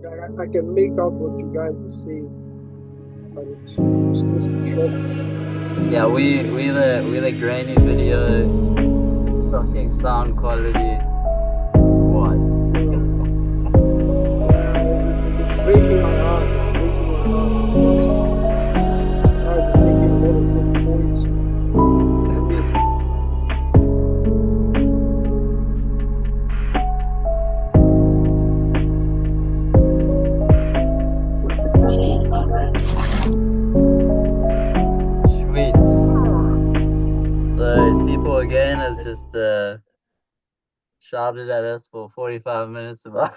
Like I can make out what you guys are saying, but it's just choppy. Yeah, we the grainy video, fucking sound quality. What? Yeah, it's breaking my heart. It's breaking my heart because you guys are making a lot of good points. I mean, Sweet. So Sipho again has just shouted at us for 45 minutes about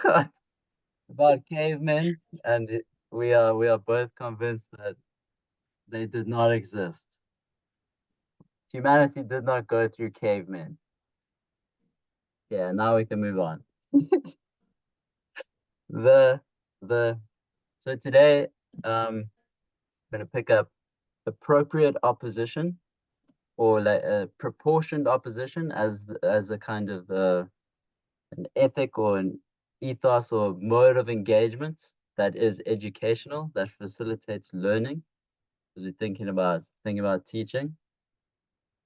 about cavemen, and we are both convinced that they did not exist. Humanity did not go through cavemen. Yeah, now we can move on. The the so today I'm gonna pick up appropriate opposition, or like a proportioned opposition, as a kind of an ethic or an ethos or mode of engagement that is educational, that facilitates learning, because we're thinking about teaching.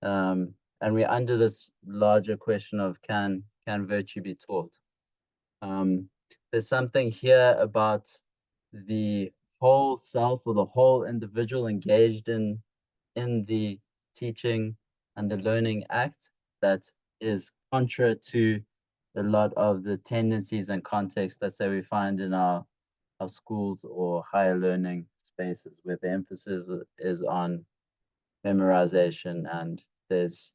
And we're under this larger question of can virtue be taught? Um, there's something here about the whole self, or the whole individual engaged in the teaching and the learning act, that is contra to a lot of the tendencies and contexts that say we find in our schools or higher learning spaces, where the emphasis is on memorization, and there's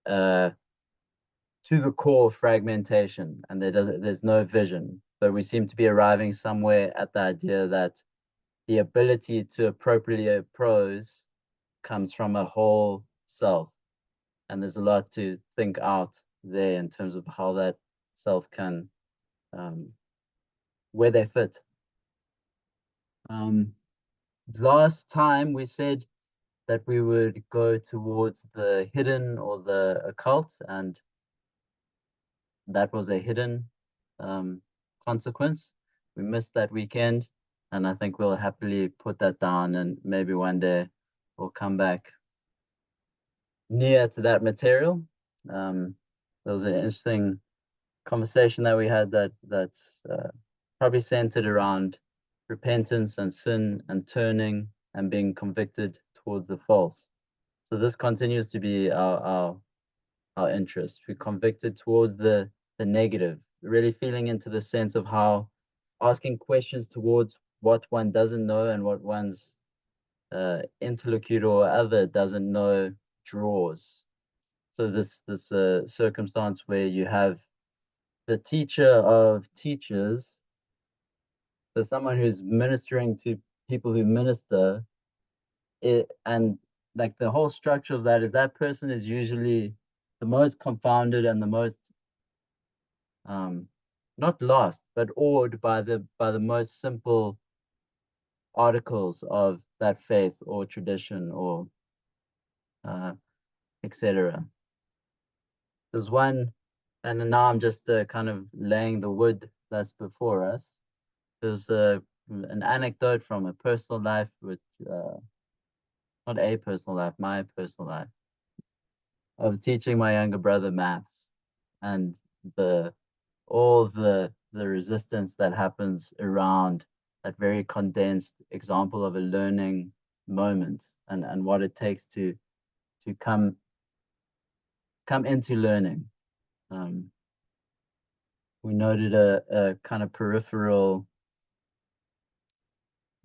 uh to the core fragmentation, and there's no vision. But we seem to be arriving somewhere at the idea that the ability to appropriately prose comes from a whole self, and there's a lot to think out there in terms of how that self can, um, where they fit. Um, Last time we said that we would go towards the hidden or the occult, and that was a hidden consequence. We missed that weekend, and I think we'll happily put that down, and maybe one day we'll come back near to that material. There was an interesting conversation that we had that's probably centered around repentance and sin and turning and being convicted towards the false. So this continues to be our interest. We're convicted towards the negative, really feeling into the sense of how asking questions towards what one doesn't know and what one's interlocutor or other doesn't know draws. So this circumstance where you have the teacher of teachers, so someone who's ministering to people who minister, and like the whole structure of that is that person is usually the most confounded and the most um, not lost, but awed by the most simple articles of that faith or tradition, or uh, etc. There's one, and now I'm just kind of laying the wood that's before us. There's an anecdote from a personal life, which not a personal life, my personal life, of teaching my younger brother maths, and the all the resistance that happens around that very condensed example of a learning moment, and what it takes to come into learning. Um, we noted a kind of peripheral,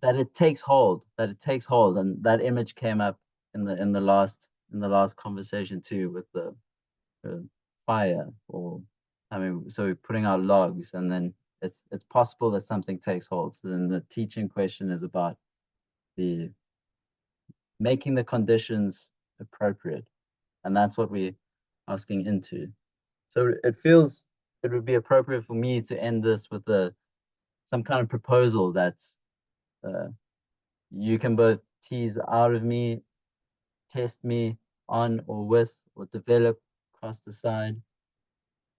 that it takes hold, and that image came up in the last conversation too, with the fire, or I mean, so we're putting out logs, and then it's possible that something takes hold. So then the teaching question is about the making the conditions appropriate, and that's what we're asking into. So it feels it would be appropriate for me to end this with a some kind of proposal that's uh, you can both tease out of me, test me on or with, or develop, cast aside,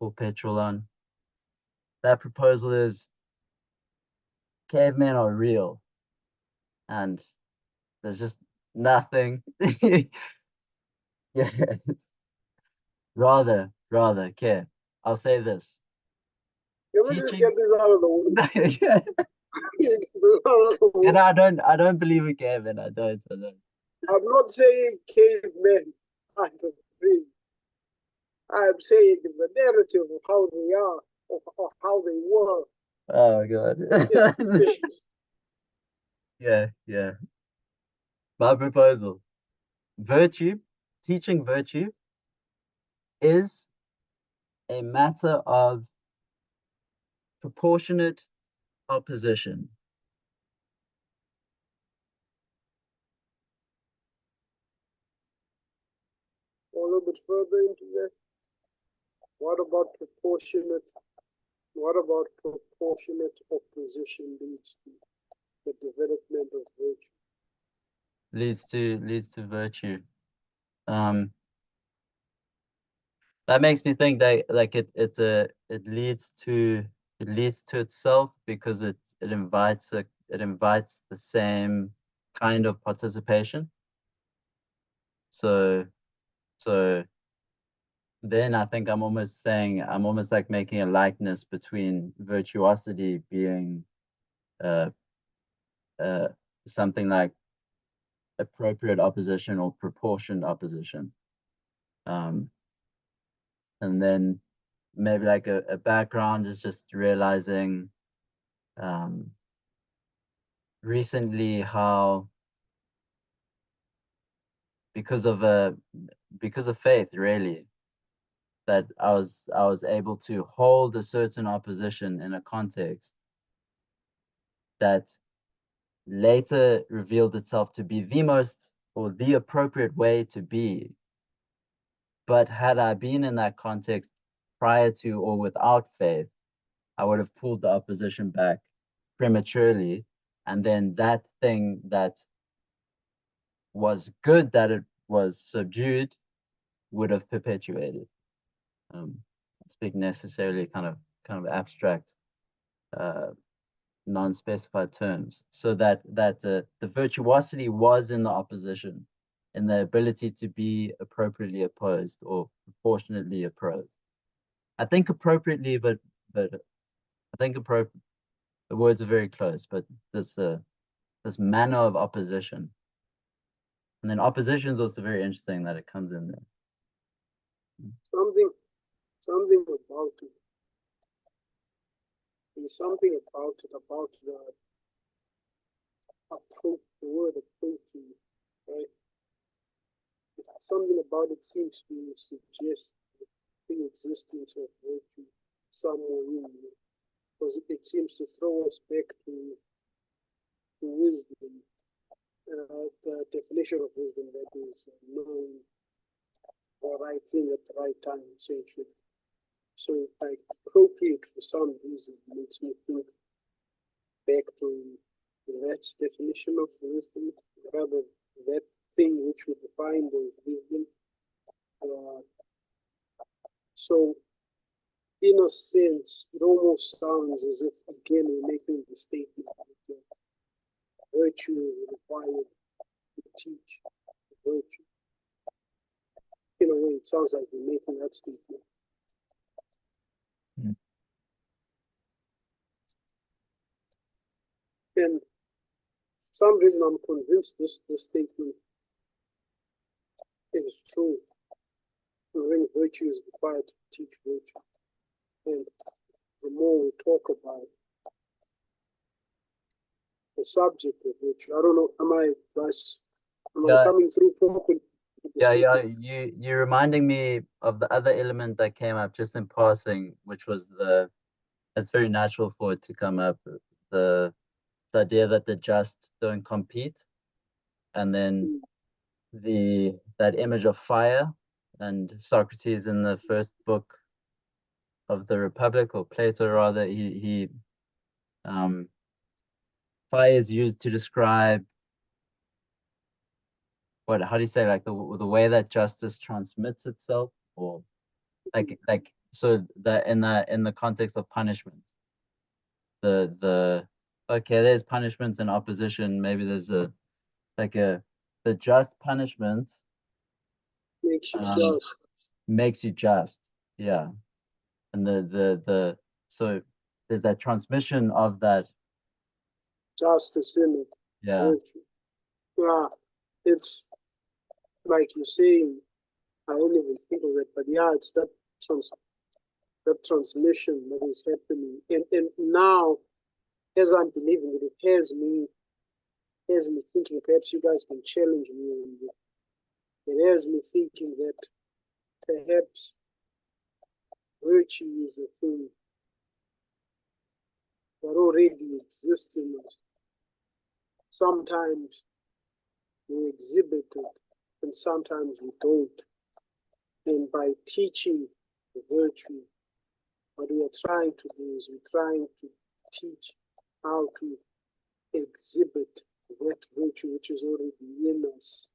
or petrol on. That proposal is cavemen are real, and there's just nothing. Yeah, rather, care. I'll say this. Can we just Teaching. get this out of the way? Yeah. Just get this out of the And way. I don't believe in cavemen. I don't. I'm not saying cavemen are the thing. I'm saying the narrative of how they are, of how they were, Oh my god. is suspicious. Yeah. My proposal. Virtue, teaching virtue is a matter of proportionate opposition. A little bit further into that. What about proportionate? What about proportionate opposition leads to the development of virtue? Leads to virtue. Um, that makes me think that like it leads to itself because it invites the same kind of participation. So so then I think I'm almost like making a likeness between virtuosity being uh uh something like appropriate opposition or proportioned opposition. Um, and then maybe like a background is just realizing um, recently how because of faith really that I was able to hold a certain opposition in a context that later revealed itself to be the most or the appropriate way to be. But had I been in that context prior to or without faith, I would have pulled the opposition back prematurely. And then that thing that was good that it was subdued would have perpetuated. Um, I speak necessarily kind of abstract, uh, non-specified terms, so that the virtuosity was in the opposition, in the ability to be appropriately opposed or proportionately opposed. I think appropriately, but I think appropriate. The words are very close, but this manner of opposition, and then opposition is also very interesting that it comes in there. Something, something about it. There's something about it, about the approach, the word approaching, right? Something about it seems to suggest the existence of virtue somewhere in there, because it seems to throw us back to wisdom, the definition of wisdom, that is knowing the right thing at the right time, essentially. So, like, appropriate for some reason makes me think back to that definition of wisdom, rather that thing which we define as wisdom. Uh, so, in a sense, it almost sounds as if, again, we're making the statement that virtue is required to teach virtue. In a way, it sounds like we're making that statement. Mm. And for some reason, I'm convinced this statement is true. When virtue is required to teach virtue. And the more we talk about the subject of virtue, I don't know, am I Yeah, coming through properly with the yeah. statement? You're reminding me of the other element that came up just in passing, which was it's very natural for it to come up, the this idea that the just don't compete, and then Mm. that image of fire, and Socrates in the first book of the Republic, or Plato rather, he fire is used to describe how do you say, like the way that justice transmits itself, or so that in the context of punishment, the okay, there's punishments and opposition. Maybe there's the just punishment makes you um just. makes you just. Yeah. And the so there's that transmission of that. Justice in it. Yeah. Virtue. Yeah, it's like you're saying, I don't even think of it, but yeah, it's that transmission that is happening. And now, as I'm believing it, it has me thinking, perhaps you guys can challenge me on this. It has me thinking that perhaps virtue is a thing that already exists in us. Sometimes we exhibit it, and sometimes we don't. And by teaching the virtue, what we are trying to do is we're trying to teach how to exhibit that virtue which is already in us.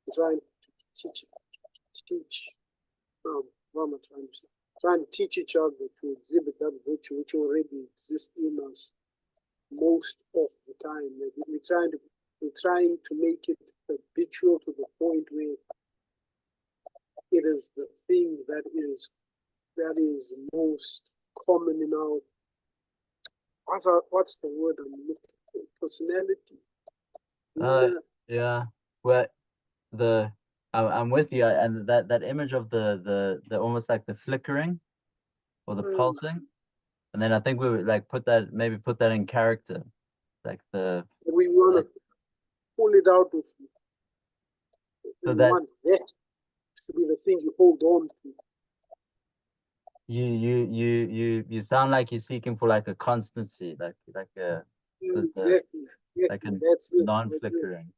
We're trying to teach what am I trying to say? Trying to teach each other to exhibit that virtue which already exists in us most of the time. Like we're trying to make it habitual to the point where it is the thing that is most common in our what's the word I'm looking for? Personality. Yeah. Well, I'm with you, and that image of the almost like the flickering or the pulsing, and then I think we would like put that in character, like we want to pull it out of you. so We that want that to be the thing you hold on to. you sound like you're seeking for like a constancy, like a Exactly. like a That's it. non-flickering.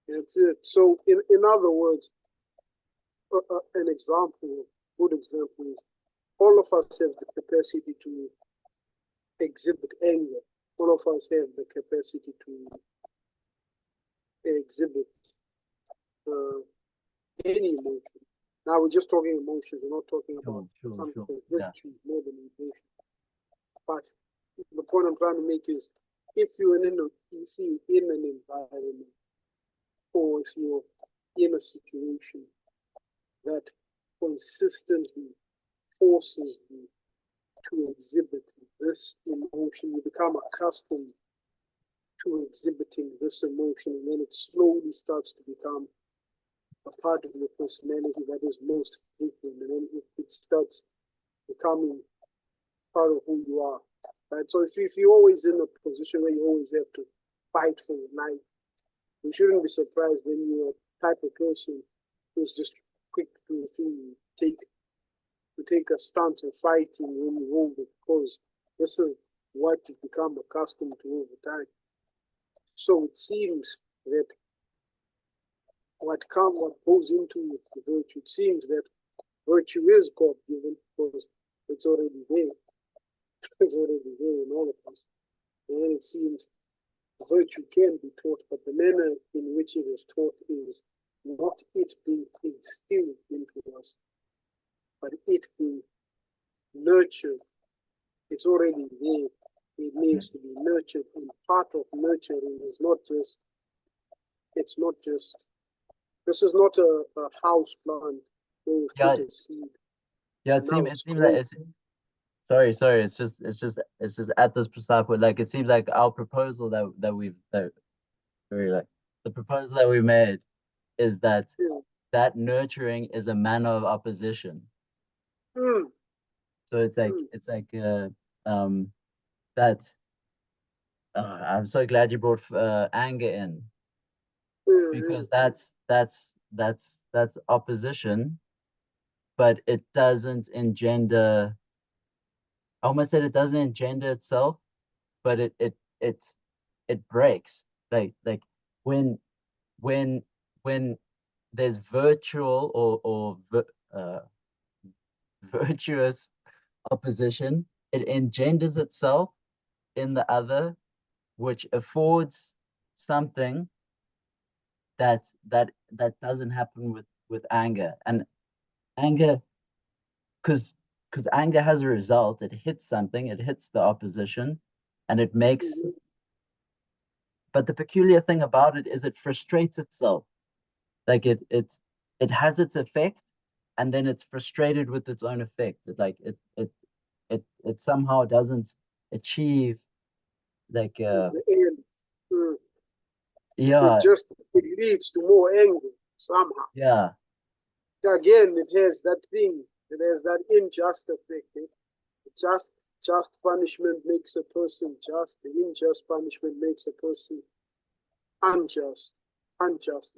That's it. So, in other words, an example, good example is all of us have the capacity to exhibit anger. All of us have the capacity to exhibit uh, any emotion. Now we're just talking emotions. We're not talking about something Yeah. more than emotion. But the point I'm trying to make is, if you're in an environment, or if you're in a situation that consistently forces you to exhibit this emotion, you become accustomed to exhibiting this emotion, and then it slowly starts to become a part of your personality that is most frequent, and then it starts becoming part of who you are. Right? So if you're always in a position where you always have to fight for your life, you shouldn't be surprised when you're a type of person who's just quick to do a thing, to take a stance of fighting when you hold it, because this is what you've become accustomed to over time. So it seems that what goes into the virtue, it seems that virtue is God given because it's already there. It's already there in all of us. And it seems virtue can be taught, but the manner in which it is taught is not it being instilled into us, but it being nurtured. It's already there. It needs to be nurtured. And part of nurturing is this is not a house plant where you put a seed. Yeah, And now it it's seems like growing. sorry, it's just at this precise point, like it seems like our proposal that very like the proposal that we made is that Yeah. that nurturing is a manner of opposition. Mm, So mm, it's like that I'm so glad you brought anger in, because that's opposition, but it doesn't engender. I almost said it doesn't engender itself, but it breaks. Like when when when there's virtual or virtuous opposition, it engenders itself in the other, which affords something that doesn't happen with anger. And anger, because anger has a result, it hits something, it hits the opposition, and it makes. Mhm. But the peculiar thing about it is it frustrates itself. Like it has its effect, and then it's frustrated with its own effect. It somehow doesn't achieve like The end. Mm. yeah, It leads to more anger somehow. yeah, Again, it has that thing. It has that unjust effect. Just just punishment makes a person just. The unjust punishment makes a person unjust. Unjust.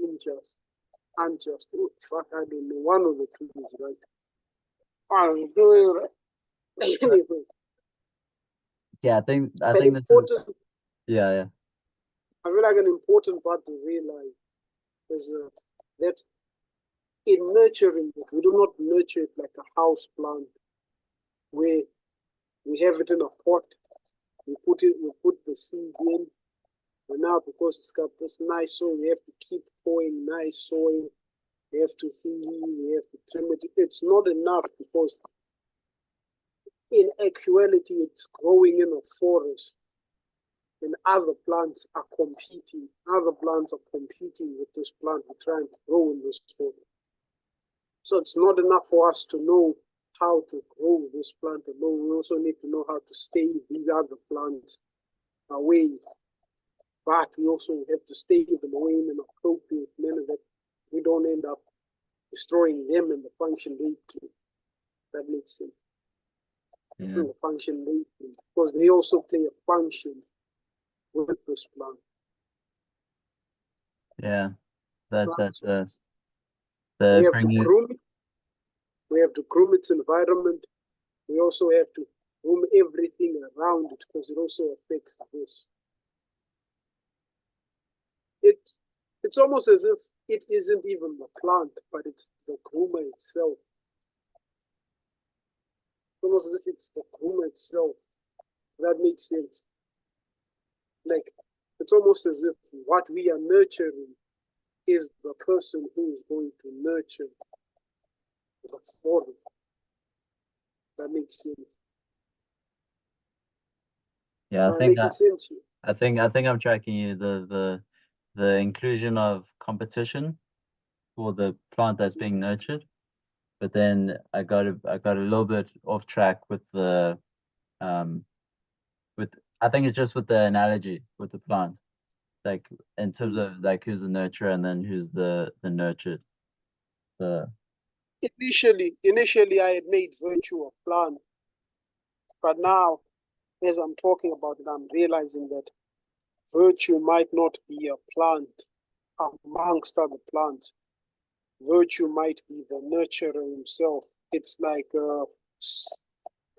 Oh, fuck, I don't know. One of the two is right. I don't know. so, Anyway, yeah. I an think this is important, yeah. I feel like an important part to realize is that in nurturing it, we do not nurture it like a house plant where we have it in a pot, we put the seed in, and now because it's got this nice soil, we have to keep pouring nice soil, we have to feed, we have to trim it. It's not enough because in actuality it's growing in a forest and other plants are competing. Other plants are competing with this plant we're trying to grow in this forest. So it's not enough for us to know how to grow this plant alone. We also need to know how to stay these other plants away. But we also have to stay them away in an appropriate manner that we don't end up destroying them and the function they play. That makes sense. Yeah, The function they play. Because they also play a function with this plant. yeah. That Right? that So we the have to bring you groom it. We have to groom its environment. We also have to groom everything around it because it also affects this. It it's almost as if it isn't even the plant, but it's the groomer itself. It's almost as if it's the groomer itself. That makes sense. Like it's almost as if what we are nurturing is the person who's going to nurture the form. That makes sense. yeah. Am I making sense here? I think I'm tracking you. The inclusion of competition for the plant that's being nurtured, but then I got a little bit off track with the um with I think it's just with the analogy with the plant, like in terms of like who's the nurturer and then who's the nurtured. The Initially, I had made virtue a plant, but now, as I'm talking about it, I'm realizing that virtue might not be a plant amongst other plants. Virtue might be the nurturer himself. It's like, how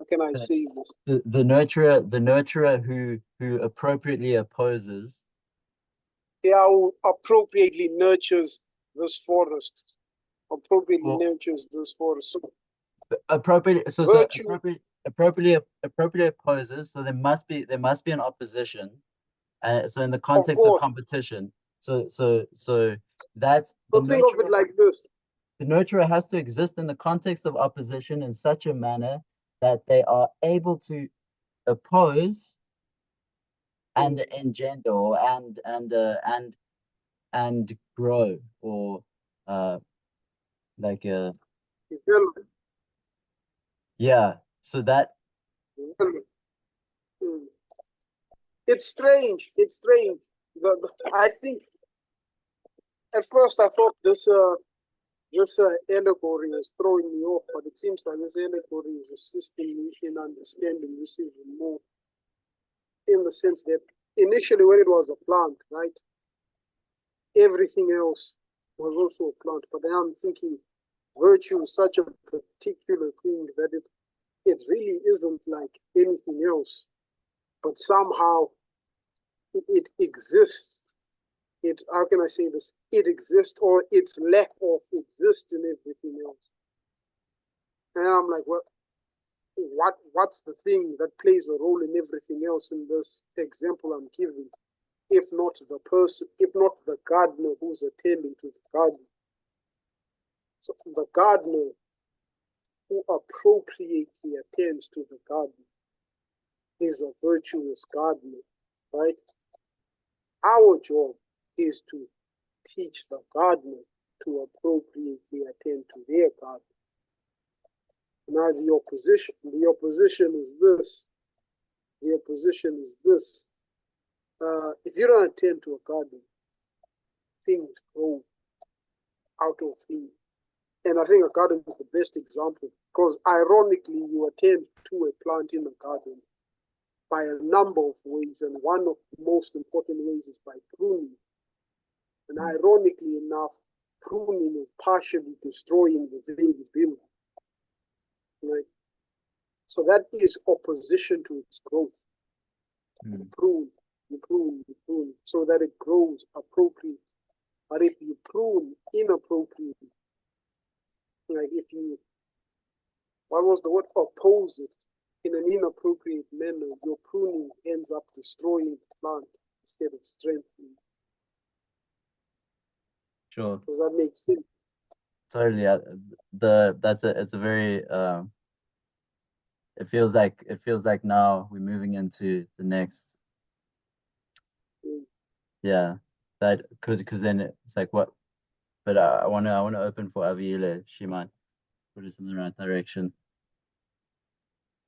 can I the say this? the nurturer who appropriately opposes. Yeah, who appropriately nurtures this forest, appropriately Well, nurtures this forest. So appropriate so virtue, appropriately opposes, so there must be an opposition, and so in the of context of course. competition, so that So think of it like this. the nurturer has to exist in the context of opposition in such a manner that they are able to oppose and Mm, engender or and grow or uh like develop, yeah, so that develop. Mm. It's strange. It's strange. I think at first I thought this allegory is throwing me off, but it seems like this allegory is assisting me in understanding this even more. In the sense that initially, when it was a plant, right, everything else was also a plant. But now I'm thinking virtue is such a particular thing that it really isn't like anything else, but somehow it exists. It, how can I say this? It exists, or its lack of exists in everything else. And I'm like, well, what's the thing that plays a role in everything else in this example I'm giving? If not the person, if not the gardener who's attending to the garden. So the gardener who appropriately attends to the garden is a virtuous gardener, right? Our job is to teach the gardener to appropriately attend to their garden. Now the opposition is this. The opposition is this. If you don't attend to a garden, things grow out of you. And I think a garden is the best example because ironically, you attend to a plant in a garden by a number of ways, and one of the most important ways is by pruning. And ironically enough, pruning is partially destroying the thing you build. Right? So that is opposition to its growth. You prune, so that it grows appropriately. But if you prune inappropriately, like if you, what was the word, oppose it in an inappropriate manner, your pruning ends up destroying the plant instead of strengthening. Sure. Does that make sense? Totally. It's a very it feels like now we're moving into the next. Yeah, that because then it's like what, but I want to open for Aviile. She might put us in the right direction.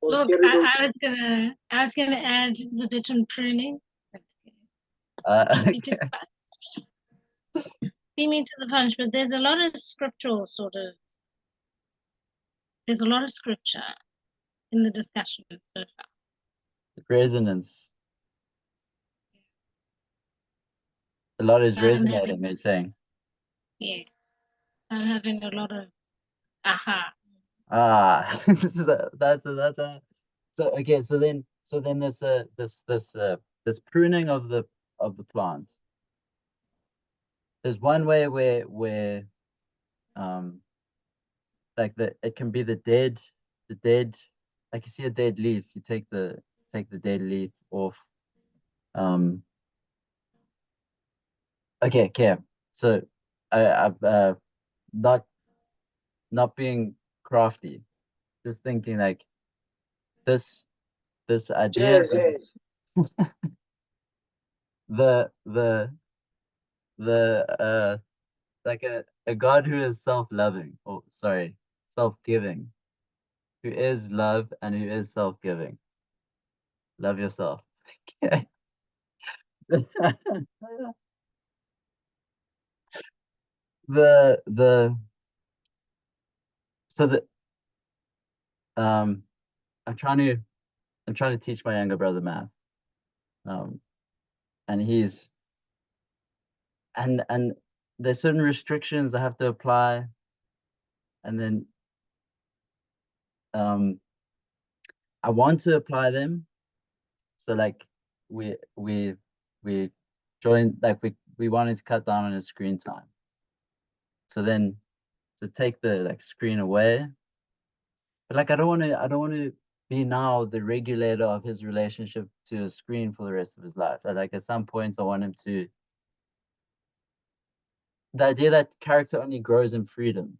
Look, I was gonna add the bit on pruning. Okay. Beat me to the punch, but there's a lot of scriptural there's a lot of scripture in the discussion so far. Resonance. A lot is resonating, they're saying. Yes. I'm having a lot of aha. That's a so okay, so then this pruning of the plant. There's one way where like it can be the dead, like you see a dead leaf, you take the dead leaf off. Okay. So I've not being crafty, just thinking like this idea that the like a God who is self-loving, or sorry, self-giving, who is love and who is self-giving. Love yourself. Okay. the so that I'm trying to teach my younger brother math. And he's and there's certain restrictions I have to apply, and then I want to apply them. So like we joined, like we wanted to cut down on his screen time. So then to take the like screen away, but like I don't want to be now the regulator of his relationship to a screen for the rest of his life. Like at some point I want him to, the idea that character only grows in freedom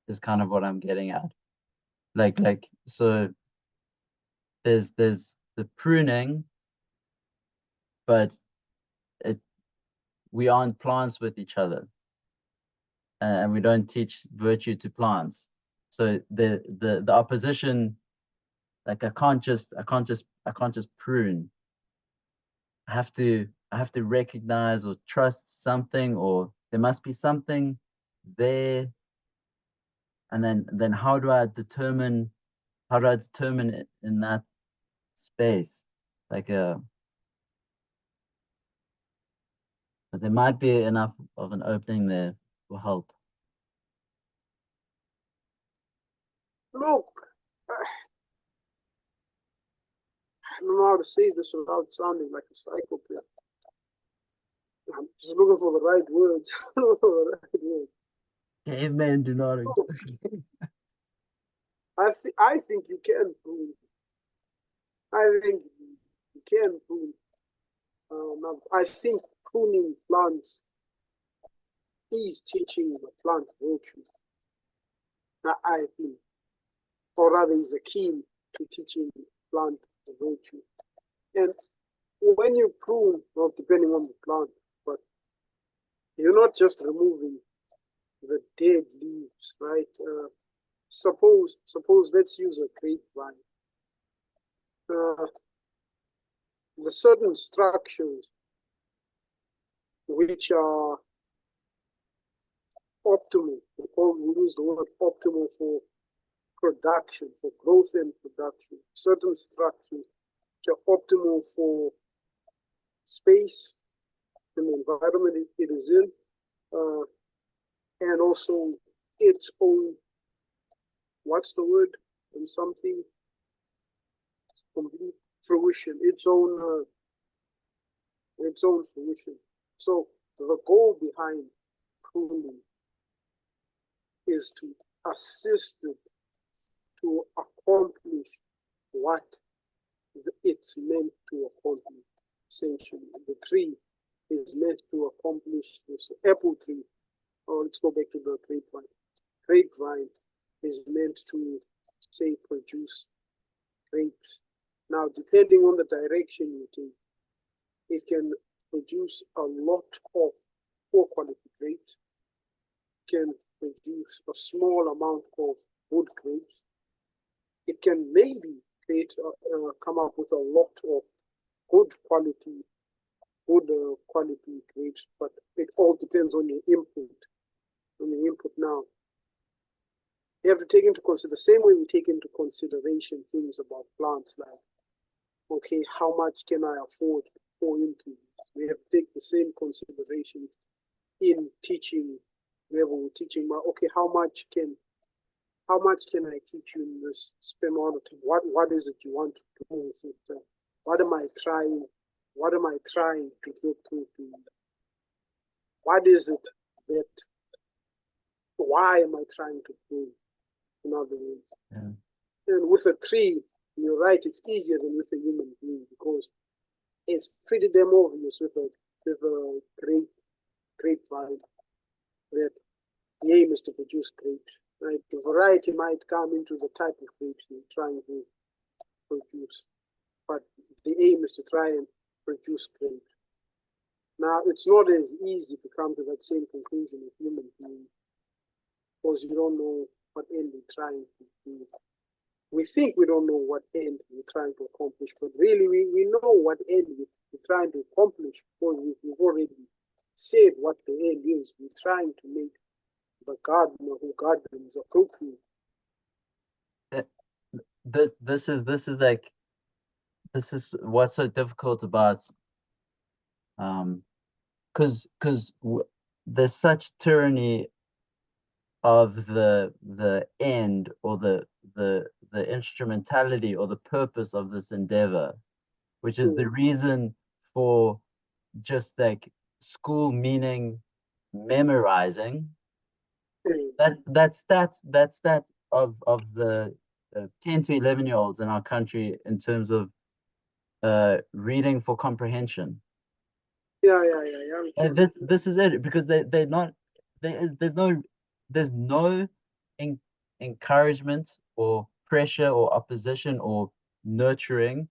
is kind of what I'm getting at. Like so there's the pruning, but we aren't plants with each other, and we don't teach virtue to plants. So the opposition, like I can't just prune. I have to recognize or trust something, or there must be something there. And then how do I determine it in that space? Like but there might be enough of an opening there for help. Look, I don't know how to say this without sounding like a psychopath. I'm just looking for the right words. Cavemen do not exist. I think you can prune. I think you can prune. I think pruning plants is teaching the plant virtue. I think, or rather, is a key to teaching plant the virtue. And when you prune, well, depending on the plant, but you're not just removing the dead leaves, right? Suppose let's use a grapevine. The certain structures which are optimal, we use the word optimal for production, for growth and production. Certain structures which are optimal for space and the environment it is in, and also its own, what's the word, and something, complete fruition, its own fruition. So the goal behind pruning is to assist it to accomplish what it's meant to accomplish. Essentially, the tree is meant to accomplish this. Apple tree, or let's go back to the grapevine. Grapevine is meant to, say, produce grapes. Now, depending on the direction you take, it can produce a lot of poor quality grapes, can produce a small amount of good grapes. It can maybe come up with a lot of good quality grapes, but it all depends on your input. Now, you have to take into consider the same way we take into consideration things about plants, like, okay, how much can I afford to pour into it? We have to take the same consideration in teaching level. We're teaching, okay, how much can I teach you in this span of time? What is it you want to do with it? What am I trying to get through to you? What is it that, why am I trying to prove? In other words. Yeah. And with a tree, you're right, it's easier than with a human being because it's pretty damn obvious with a grapevine that the aim is to produce grapes. Right? The variety might come into the type of grapes you're trying to produce, but the aim is to try and produce grapes. Now, it's not as easy to come to that same conclusion with human beings because you don't know what end you're trying to do. We think we don't know what end we're trying to accomplish, but really we know what end we're trying to accomplish because we've already said what the end is. We're trying to make the gardener who gardens appropriate. This is what's so difficult about because there's such tyranny of the end or the instrumentality or the purpose of this endeavor, which is the reason for just like school meaning memorizing. That's that of the 10 to 11-year-olds in our country in terms of reading for comprehension. Yeah. And this is it, because they're not, there's no encouragement or pressure or opposition or nurturing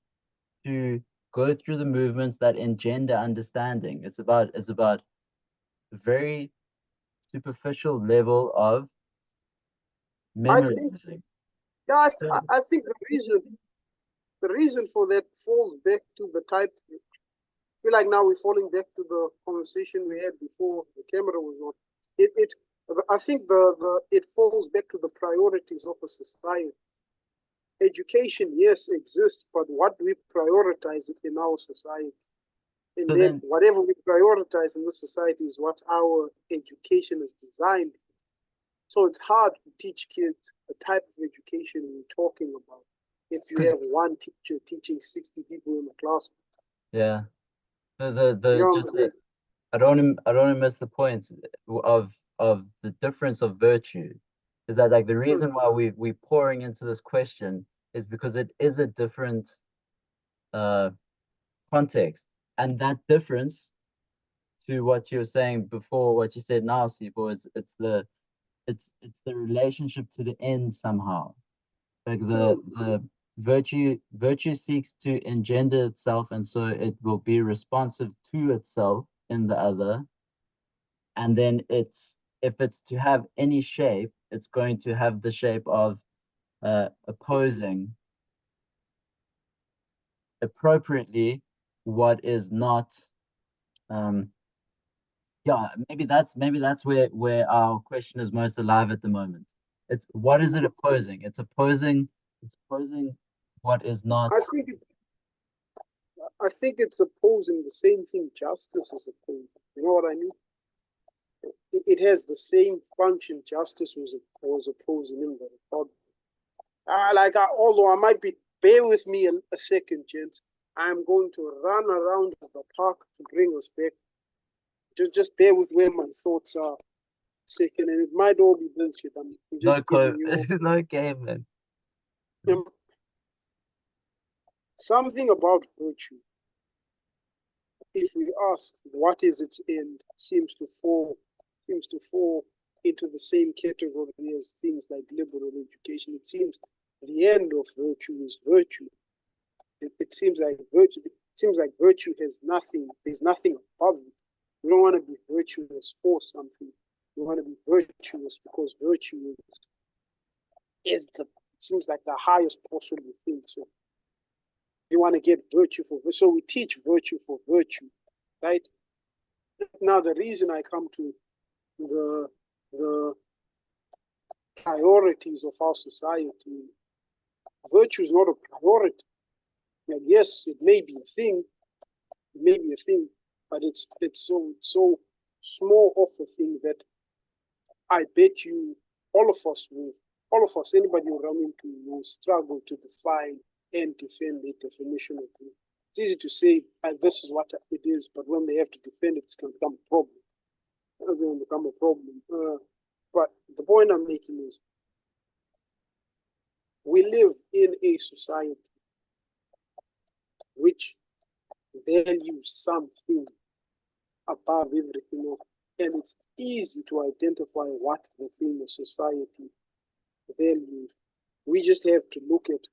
to go through the movements that engender understanding. It's about a very superficial level of memorizing. I think the reason for that falls back to the type. I feel like now we're falling back to the conversation we had before the camera was on. I think it falls back to the priorities of a society. Education, yes, exists, but what do we prioritize it in our society? And so then whatever we prioritize in the society is what our education is designed for. So it's hard to teach kids the type of education we're talking about if you have one teacher teaching 60 people in a classroom. Yeah. I don't want to miss the point of the difference of virtue. Is that like the reason why we're pouring into this question is because it is a different context, and that difference to what you were saying before, what you said now, Sipho, is it's the relationship to the end somehow, like the virtue seeks to engender itself, and so it will be responsive to itself in the other. And then if it's to have any shape, it's going to have the shape of opposing appropriately what is not. Yeah, maybe that's where our question is most alive at the moment. It's what is it opposing? It's opposing what is not. I think it's opposing the same thing justice is opposing. You know what I mean? It has the same function justice was opposing in the report. Although I might be, bear with me a second, gents. I'm going to run around the park to bring us back. Just bear with where my thoughts are. Second, and it might all be bullshit. I'm just giving you No cavemen. Something about virtue. If we ask what is its end, seems to fall into the same category as things like liberal education. It seems the end of virtue is virtue. It seems like virtue has nothing. There's nothing above it. We don't want to be virtuous for something. We want to be virtuous because virtue is it seems like the highest possible thing. So you want to get virtue for virtue. So we teach virtue for virtue, right? Now the reason I come to the priorities of our society, virtue is not a priority. Like, yes, it may be a thing, but it's so small of a thing that I bet you all of us, anybody who run into will struggle to define and defend the definition of it. It's easy to say this is what it is, but when they have to defend it, it's going to become a problem. It's going to become a problem. But the point I'm making is we live in a society which values something above everything else. And it's easy to identify what the thing of society values. We just have to look at,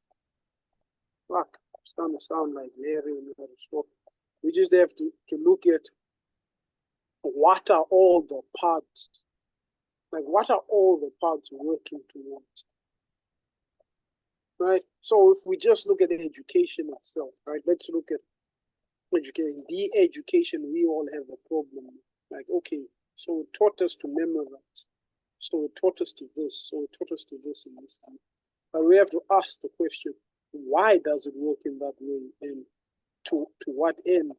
it's going to sound like Larry and Aristotle. We just have to look at what are all the parts, what are all the parts working towards, right? So if we just look at education itself, right? Let's look at education. The education we all have a problem with. Okay, so it taught us to memorize. So it taught us to this. So it taught us to this and this. But we have to ask the question, why does it work in that way? And to what end?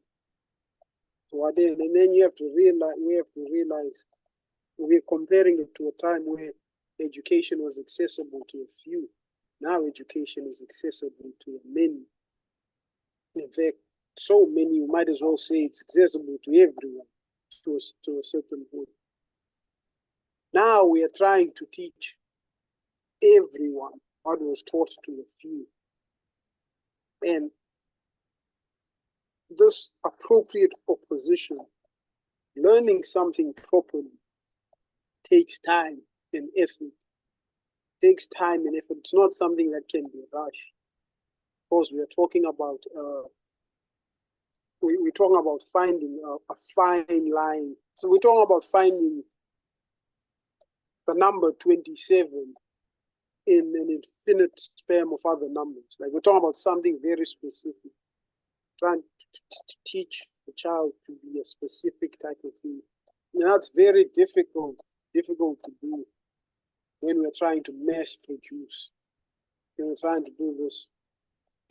To what end? And then we have to realize we're comparing it to a time where education was accessible to a few. Now education is accessible to many. In fact, so many, you might as well say it's accessible to everyone to a certain point. Now we are trying to teach everyone what was taught to a few. And this appropriate opposition, learning something properly, takes time and effort. It's not something that can be rushed. Of course, we are talking about we're talking about finding a fine line. So we're talking about finding the number 27 in an infinite span of other numbers. We're talking about something very specific. Trying to teach the child to be a specific type of thing. And that's very difficult to do when we're trying to mass produce. When we're trying to do this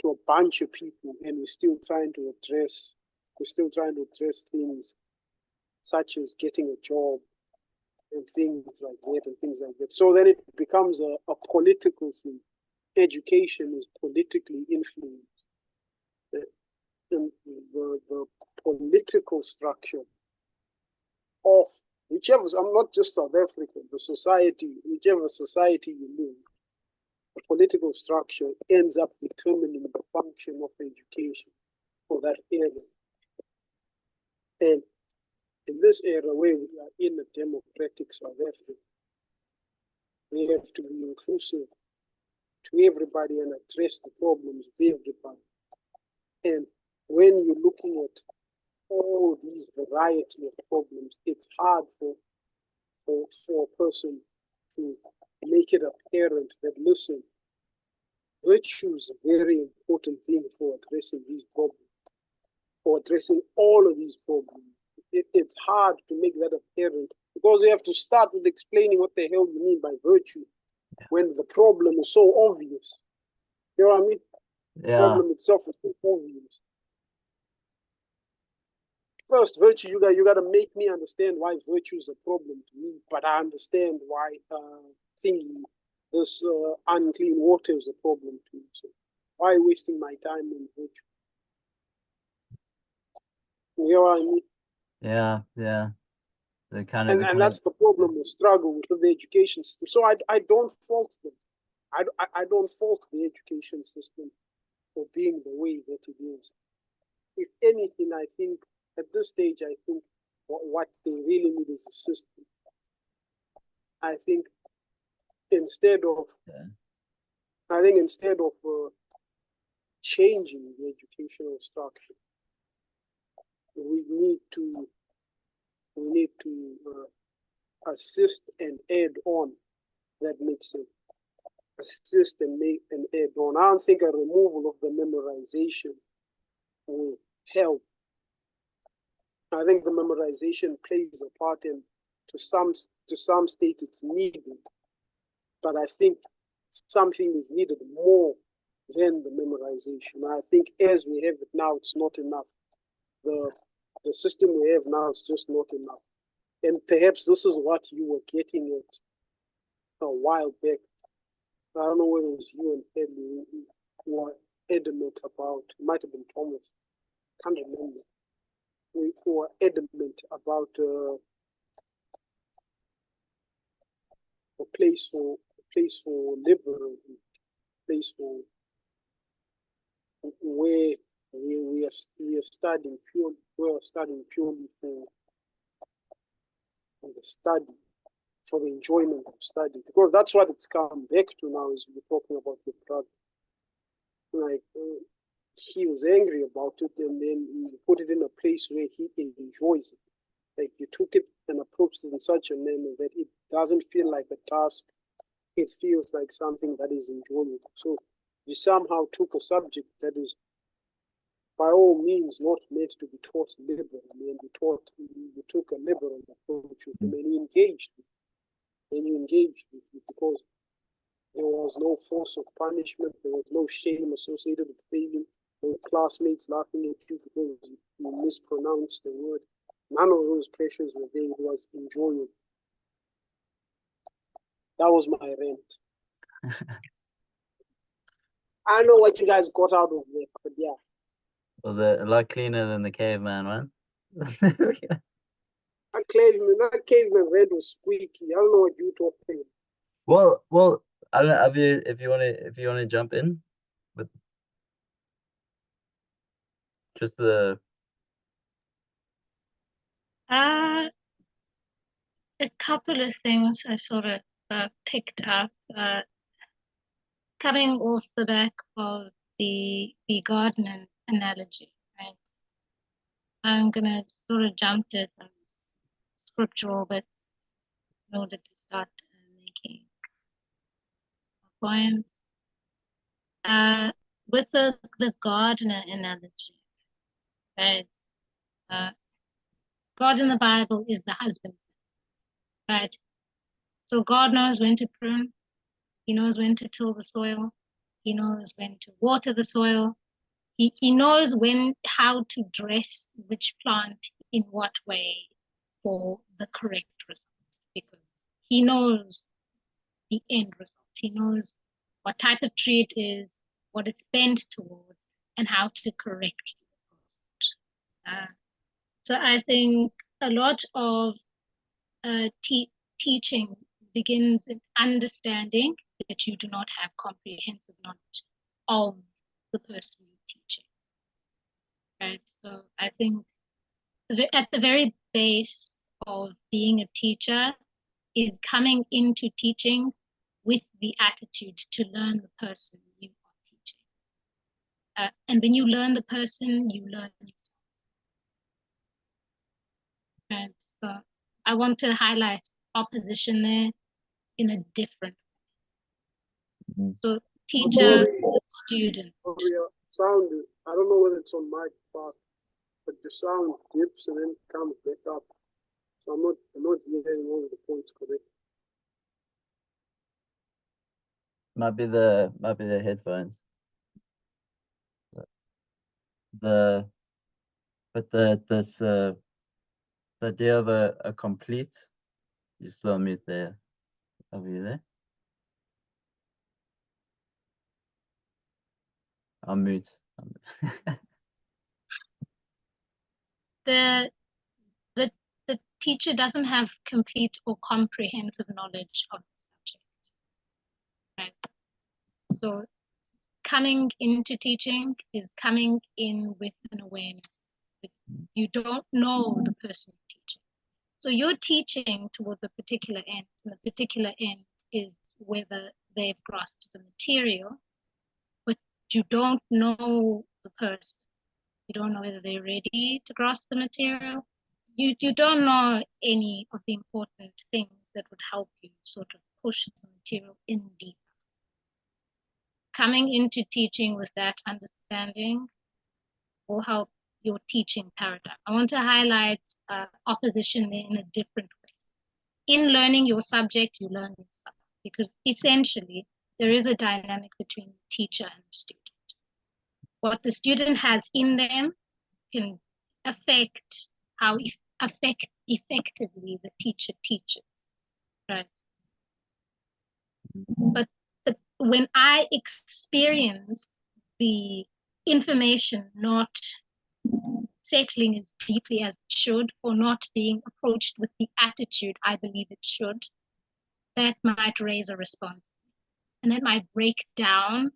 to a bunch of people, and we're still trying to address things such as getting a job and things like that. So then it becomes a political thing. Education is politically influenced. And the political structure of whichever, I'm not just South Africa, the society, whichever society you live, the political structure ends up determining the function of education for that area. And in this era where we are in a democratic South Africa, we have to be inclusive to everybody and address the problems of everybody. And when you're looking at all these variety of problems, it's hard for a person to make it apparent that, listen, virtue is a very important thing for addressing these problems, for addressing all of these problems. It's hard to make that apparent because you have to start with explaining what the hell you mean by virtue when the problem is so obvious. You know what I mean? The problem itself is so obvious. First, virtue, you got to make me understand why virtue is a problem to me, but I understand why thinking this unclean water is a problem to me. So why wasting my time on virtue? You know what I mean? Yeah. And that's the problem we struggle with the education system. So I don't fault them. I don't fault the education system for being the way that it is. If anything, I think at this stage, I think what they really need is a system. I think instead of changing the educational structure, we need to assist and add on. That makes sense. Assist and add on. I don't think a removal of the memorization will help. I think the memorization plays a part, and to some state it's needed, but I think something is needed more than the memorization. I think as we have it now, it's not enough. The system we have now is just not enough, and perhaps this is what you were getting at a while back. I don't know whether it was you and Edley who were adamant about. It might have been Thomas. Can't remember. We were adamant about a place for liberalism, a place for where we are studying purely for the study, for the enjoyment of study, because that's what it's come back to now. Is we're talking about your brother, like he was angry about it, and then you put it in a place where he enjoys it. Like you took it and approached it in such a manner that it doesn't feel like a task. It feels like something that is enjoyable. So you somehow took a subject that is by all means not meant to be taught liberally, and you took a liberal approach with him, and you engaged with it because there was no force of punishment, there was no shame associated with failing, no classmates laughing at you because you mispronounced the word. None of those pressures were there. It was enjoyable. That was my rant. I know what you guys got out of there, but yeah. Was it a lot cleaner than the caveman one? That caveman rant was squeaky. I don't know what you talking about. Well, I don't know if you want to jump in with just the a couple of things I sort of picked up coming off the back of the garden analogy, right? I'm gonna sort of jump to some scriptural bits in order to start making points. With the gardener analogy, right? God in the Bible is the husband, right? So God knows when to prune, he knows when to till the soil, he knows when to water the soil, he knows how to dress which plant in what way for the correct result, because he knows the end result. He knows what type of tree it is, what it's bent towards, and how to correct it. So I think a lot of teaching begins in understanding that you do not have comprehensive knowledge of the person you're teaching. Right? So I think at the very base of being a teacher is coming into teaching with the attitude to learn the person you are teaching. And when you learn the person, you learn yourself. And so I want to highlight opposition there in a different way. So teacher, student. Sound, I don't know whether it's on my part, but the sound dips and then comes back up. So I'm not hearing all of the points correct. Might be the headphones. The idea of a complete. You still mute there. Are you there? I'll mute. The teacher doesn't have complete or comprehensive knowledge of the subject, right? So coming into teaching is coming in with an awareness that you don't know the person you're teaching. So you're teaching towards a particular end, and the particular end is whether they've grasped the material, but you don't know the person. You don't know whether they're ready to grasp the material. You don't know any of the important things that would help you sort of push the material in deeper. Coming into teaching with that understanding will help your teaching paradigm. I want to highlight opposition there in a different way. In learning your subject, you learn yourself, because essentially there is a dynamic between the teacher and the student. What the student has in them can affect how effectively the teacher teaches, right? But when I experience the information not settling as deeply as it should, or not being approached with the attitude I believe it should, that might raise a response. And that might break down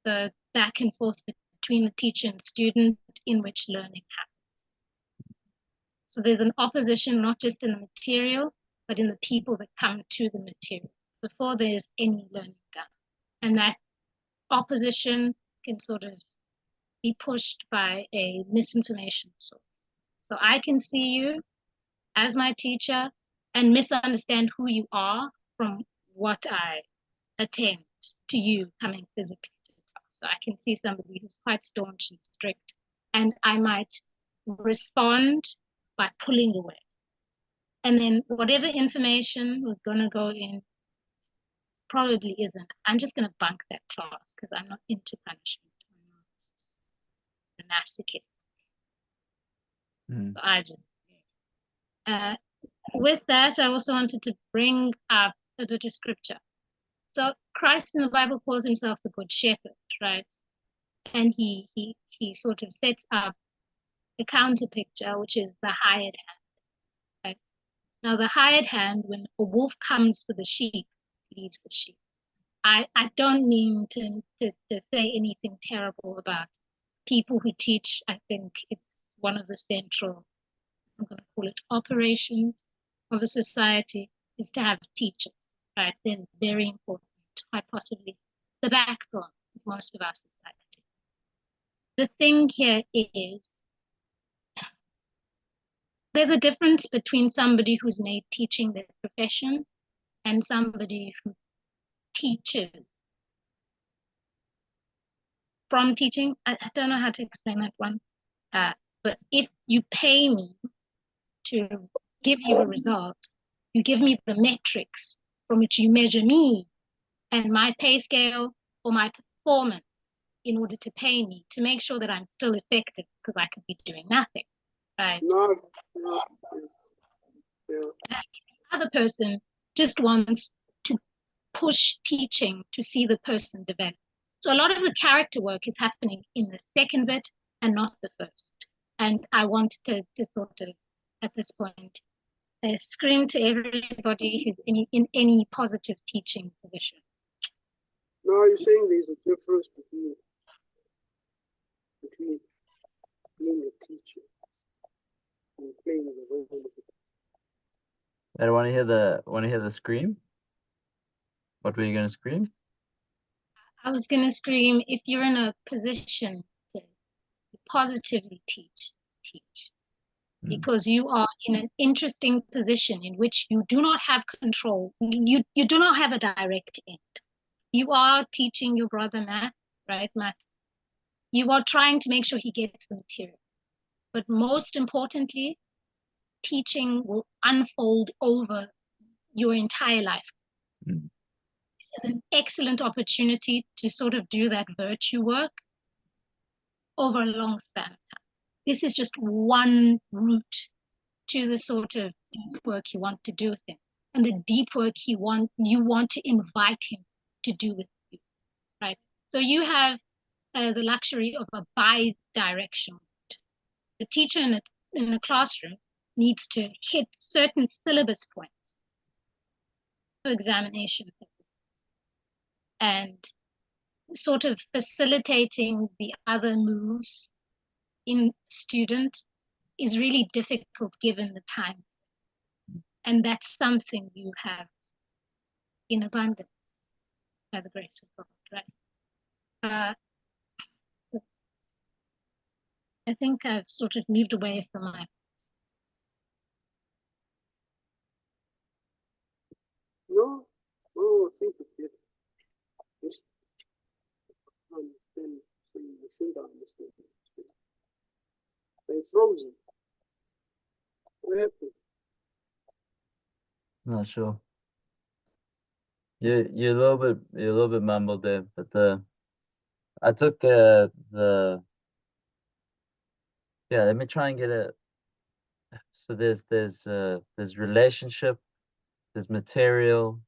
the back and forth between the teacher and student in which learning happens. So there's an opposition, not just in the material, but in the people that come to the material before there's any learning done. And that opposition can sort of be pushed by a misinformation source. So I can see you as my teacher and misunderstand who you are from what I attend to you coming physically to the class. So I can see somebody who's quite staunch and strict, and I might respond by pulling away. And then whatever information was going to go in probably isn't. I'm just going to bunk that class because I'm not into punishment. I'm not a masochist. So I just, with that, I also wanted to bring up a bit of scripture. So Christ in the Bible calls himself the Good Shepherd, right? And he sort of sets up a counter picture, which is the hired hand, right? Now, the hired hand, when a wolf comes for the sheep, leaves the sheep. I don't mean to say anything terrible about people who teach. I think it's one of the central, I'm going to call it operations of a society, is to have teachers, right? They're very important, quite possibly the backbone of most of our society. The thing here is, there's a difference between somebody who's made teaching their profession and somebody who teaches from teaching. I don't know how to explain that one. But if you pay me to give you a result, you give me the metrics from which you measure me and my pay scale or my performance in order to pay me to make sure that I'm still effective, because I could be doing nothing, right? No. Yeah. The other person just wants to push teaching to see the person develop. So a lot of the character work is happening in the second bit and not the first. And I want to sort of, at this point, scream to everybody who's in any positive teaching position. No, you're saying there's a difference between being a teacher and playing the role of a teacher. I want to hear the scream. What were you gonna scream? I was going to scream, if you're in a position to positively teach, because you are in an interesting position in which you do not have control. You do not have a direct end. You are teaching your brother math, right, math. You are trying to make sure he gets the material. But most importantly, teaching will unfold over your entire life. Mm. This is an excellent opportunity to sort of do that virtue work over a long span of time. This is just one route to the sort of deep work you want to do with him, and the deep work you want to invite him to do with you, right? So you have the luxury of a bi-directional. The teacher in a classroom needs to hit certain syllabus points for examination purposes, and sort of facilitating the other moves in student is really difficult given the time. And that's something you have in abundance by the grace of God, right? I think I've sort of moved away from my. No, I think it did. Just understand, so you think I understand. They're frozen. What happened? Not sure. You're a little bit mumbled there, but I took let me try and get it. So there's relationship, there's material,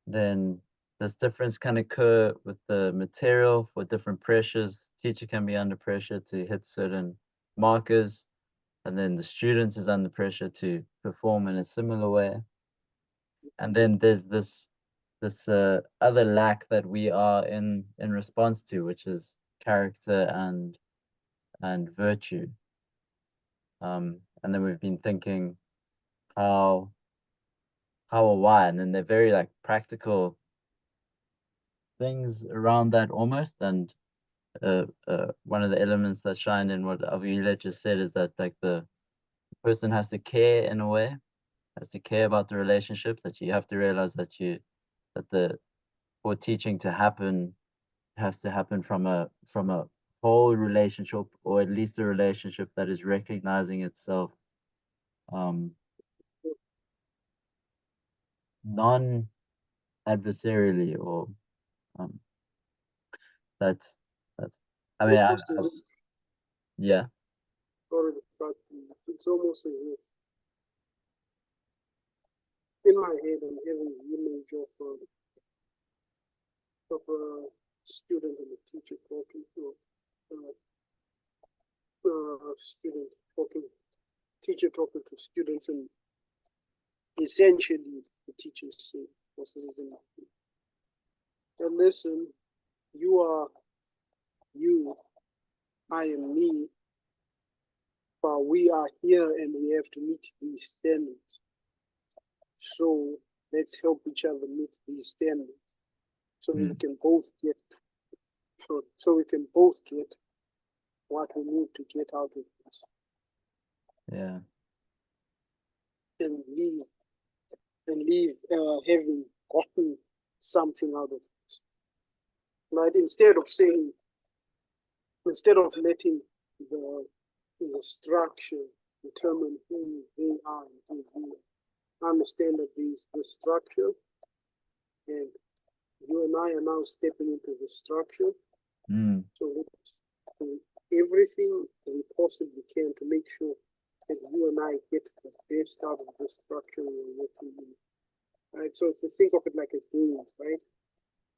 then this difference can occur with the material for different pressures. Teacher can be under pressure to hit certain markers, and then the students is under pressure to perform in a similar way. And then there's this other lack that we are in response to, which is character and virtue. And then we've been thinking how or why, and then they're very like practical things around that almost. And one of the elements that shined in what Avila just said is that like the person has to care in a way, has to care about the relationship, that you have to realize that for teaching to happen, it has to happen from a whole relationship, or at least a relationship that is recognizing itself non-adversarially, or that's I mean yeah. It's almost as if in my head I'm having the image of a student and a teacher talking, student talking, teacher talking to students, and essentially the teacher is saying, and listen, you are you, I am me, but we are here and we have to meet these standards. So let's help each other meet these standards, so we can both get what we need to get out of this. Yeah. And leave having gotten something out of it. Right? Instead of letting the structure determine who they are and who we are. Understand that there is the structure, and you and I are now stepping into the structure. So let's do everything we possibly can to make sure that you and I get the best out of the structure we're working in. Right? So if you think of it like a game, right?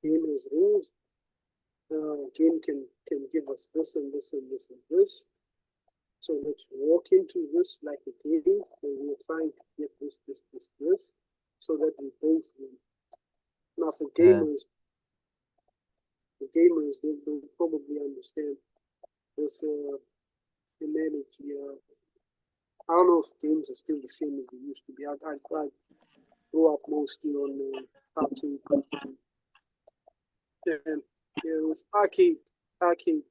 Game has rules. Game can give us this and this and this and this. So let's walk into this like a game, and we're trying to get this, so that we both win. Now for gamers, they'll probably understand this analogy. I don't know if games are still the same as they used to be. grew up mostly on arcade. And with arcade games,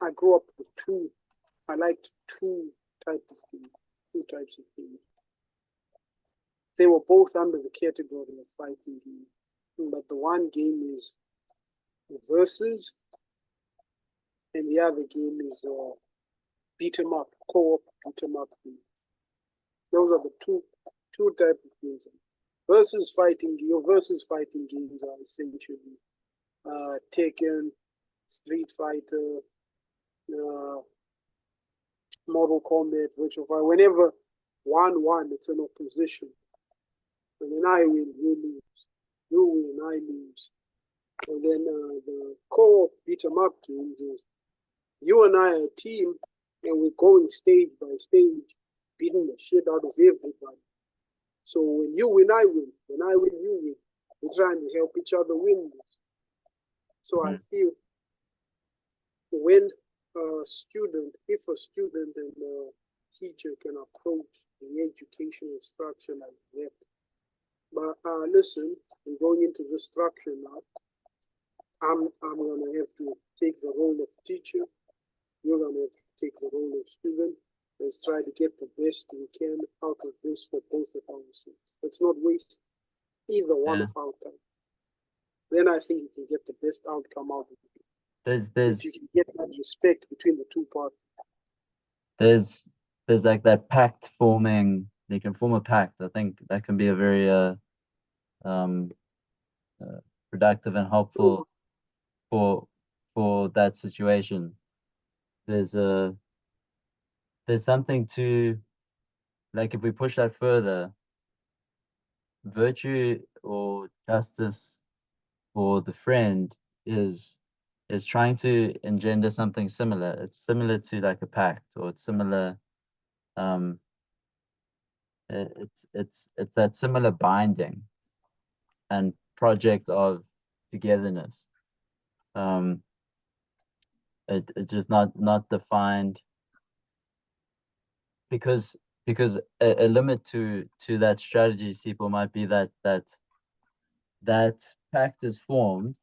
I grew up with two. I liked two types of games. They were both under the category of fighting games, but the one game is versus, and the other game is beat 'em up, co-op beat 'em up game. Those are the two types of games. Your versus fighting games are essentially Tekken, Street Fighter, Mortal Kombat, Virtual Fighter. Whenever 1-1, it's an opposition. And then I win, you lose. You win, I lose. And then the co-op beat 'em up games is you and I are a team, and we're going stage by stage, beating the shit out of everybody. So when you win, I win. When I win, you win. We're trying to help each other win this. So I feel when if a student and a teacher can approach the educational structure like that, but listen, we're going into the structure now. I'm gonna have to take the role of teacher. You're gonna have to take the role of student. Let's try to get the best we can out of this for both of us. Let's not waste either one of our time. Then I think you can get the best outcome out of it. If you can get that respect between the two parties. There's like that pact forming. They can form a pact. I think that can be a very productive and helpful for that situation. There's something to, like, if we push that further, virtue or justice for the friend is trying to engender something similar. It's similar to like a pact, or it's similar. It's that similar binding and project of togetherness. It's just not defined, because a limit to that strategy, Sipho, might be that pact is formed,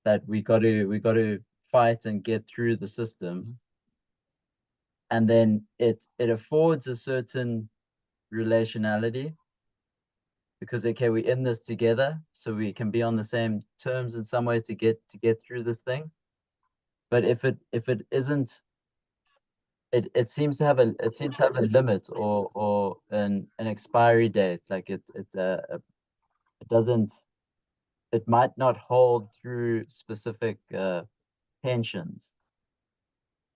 that we got to fight and get through the system, and then it affords a certain relationality, because okay, we're in this together, so we can be on the same terms in some way to get through this thing. But if it isn't, it seems to have a limit, or an expiry date. Like it doesn't, it might not hold through specific tensions,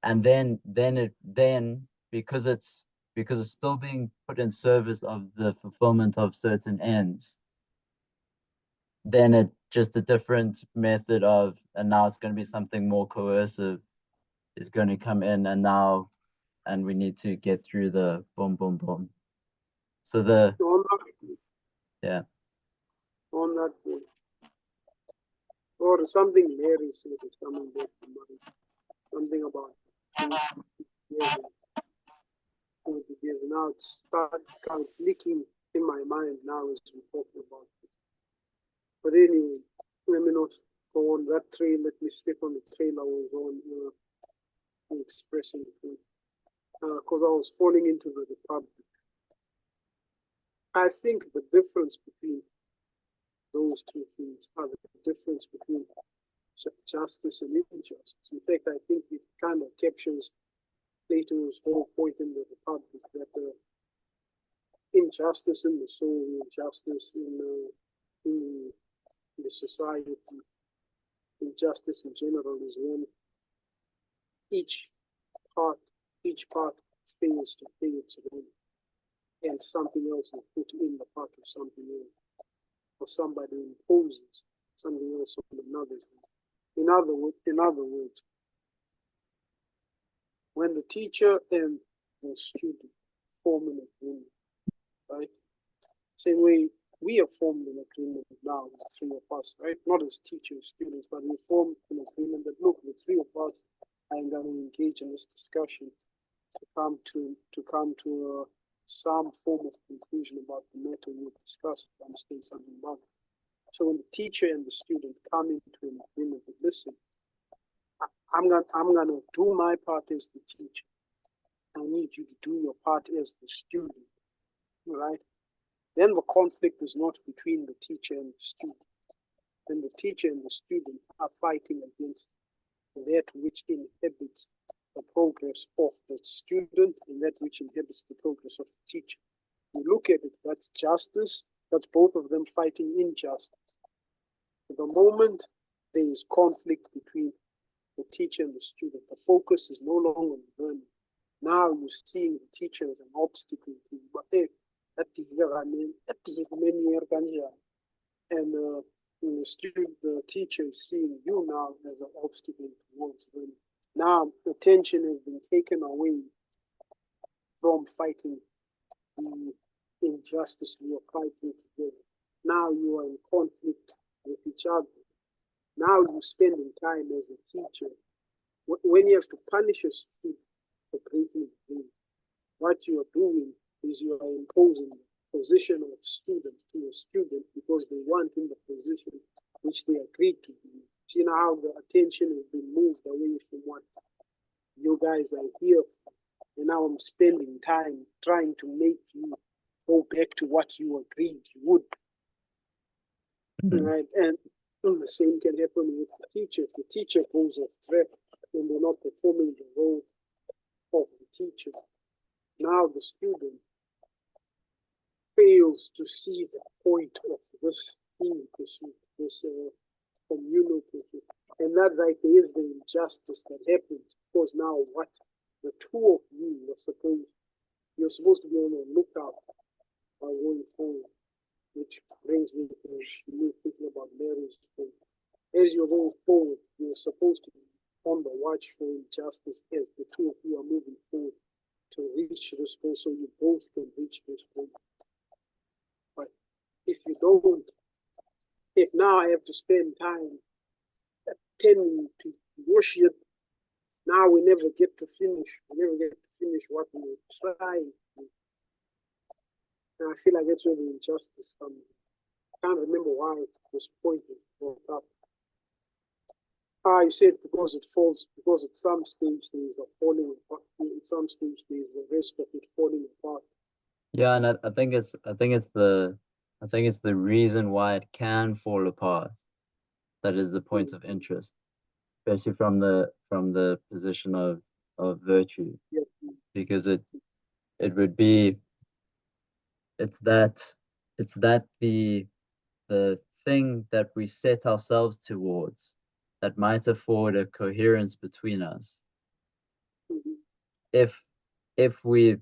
and then because it's still being put in service of the fulfillment of certain ends, then it just a different method of, and now it's going to be something more coercive is going to come in, and we need to get through the boom boom boom. So On that point, or something Larry said is coming back to mind. Something about together. Now it's leaking in my mind now as we're talking about it. But anyway, let me not go on that trail. Let me stick on the trail I was on expressing it, because I was falling into the Republic. I think the difference between those two things are the difference between justice and injustice. In fact, I think it kind of captures Plato's whole point in the Republic, that injustice in the soul, injustice in the society, injustice in general is when each part fails to pay its role, and something else is put in the part of something else, or somebody imposes something else on another. In other words, when the teacher and the student form an agreement, right? Same way we have formed an agreement now, the three of us, right? Not as teachers, students, but we formed an agreement that, look, the three of us are going to engage in this discussion come to some form of conclusion about the matter we discussed, to understand something about it. So when the teacher and the student come into an agreement that, listen, I'm gonna do my part as the teacher. I need you to do your part as the student, right? Then the conflict is not between the teacher and the student. Then the teacher and the student are fighting against that which inhibits the progress of the student and that which inhibits the progress of the teacher. You look at it, that's justice, that's both of them fighting injustice. At the moment there is conflict between the teacher and the student, the focus is no longer on learning. Now you're seeing the teacher as an obstacle to you. But hey, and the student, the teacher is seeing you now as an obstacle towards learning. Now attention has been taken away from fighting the injustice we are fighting together. Now you are in conflict with each other. Now you're spending time as a teacher. When you have to punish a student for breaking the rule, what you are doing is you are imposing the position of student to a student because they want in the position which they agreed to be. See now how the attention has been moved away from what you guys are here for. And now I'm spending time trying to make you go back to what you agreed you would. Right? And the same can happen with the teacher. If the teacher goes off track and they're not performing the role of the teacher, now the student fails to see the point of this team pursuit, this communal pursuit. And that right there is the injustice that happens because now what the two of you you're supposed to be on the lookout by going forward, which brings me to you thinking about marriage. As you're going forward, you're supposed to be on the watch for injustice as the two of you are moving forward to reach this goal so you both can reach this goal. But if you don't, if now I have to spend time attending to worship, now we never get to finish. We never get to finish what we were trying to do. And I feel like that's where the injustice comes. I can't remember why this point was brought up. You said because it falls, because at some stage there is a falling apart. At some stage there is the risk of it falling apart. Yeah, and I think it's the reason why it can fall apart. That is the point of interest, especially from the position of virtue, Yeah. because it would be it's that the thing that we set ourselves towards that might afford a coherence between us. Mhm. If we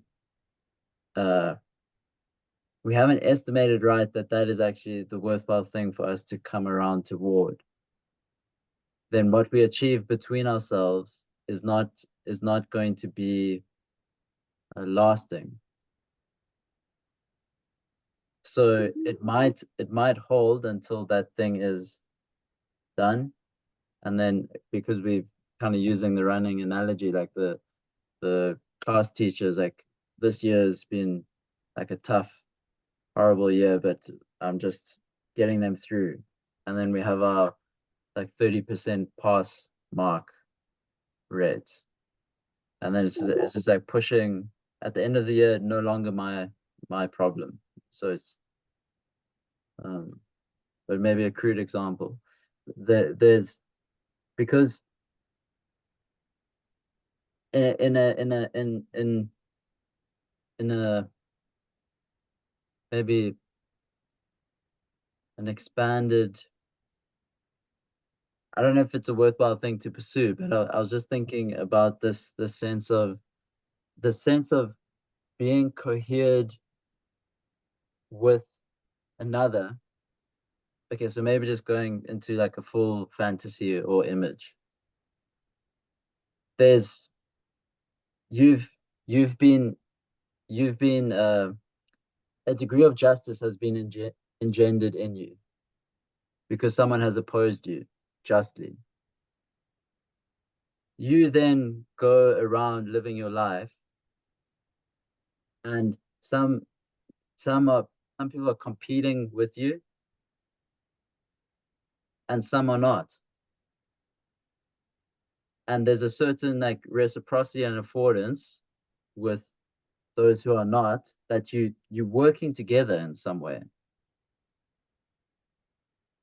haven't estimated right that is actually the worthwhile thing for us to come around toward, then what we achieve between ourselves is not going to be lasting. So it might hold until that thing is done, and then because we're kind of using the running analogy, like the class teachers, like this year has been like a tough, horrible year, but I'm just getting them through, and then we have our like 30% pass mark rates, and then it's just like pushing at the end of the year, no longer my problem. So it's but maybe a crude example, there's because in a maybe an expanded, I don't know if it's a worthwhile thing to pursue, but I was just thinking about the sense of being cohered with another. Okay, so maybe just going into like a full fantasy or image. There's you've been a degree of justice has been engendered in you because someone has opposed you justly. You then go around living your life and some people are competing with you, and some are not. And there's a certain like reciprocity and affordance with those who are not, that you're working together in some way,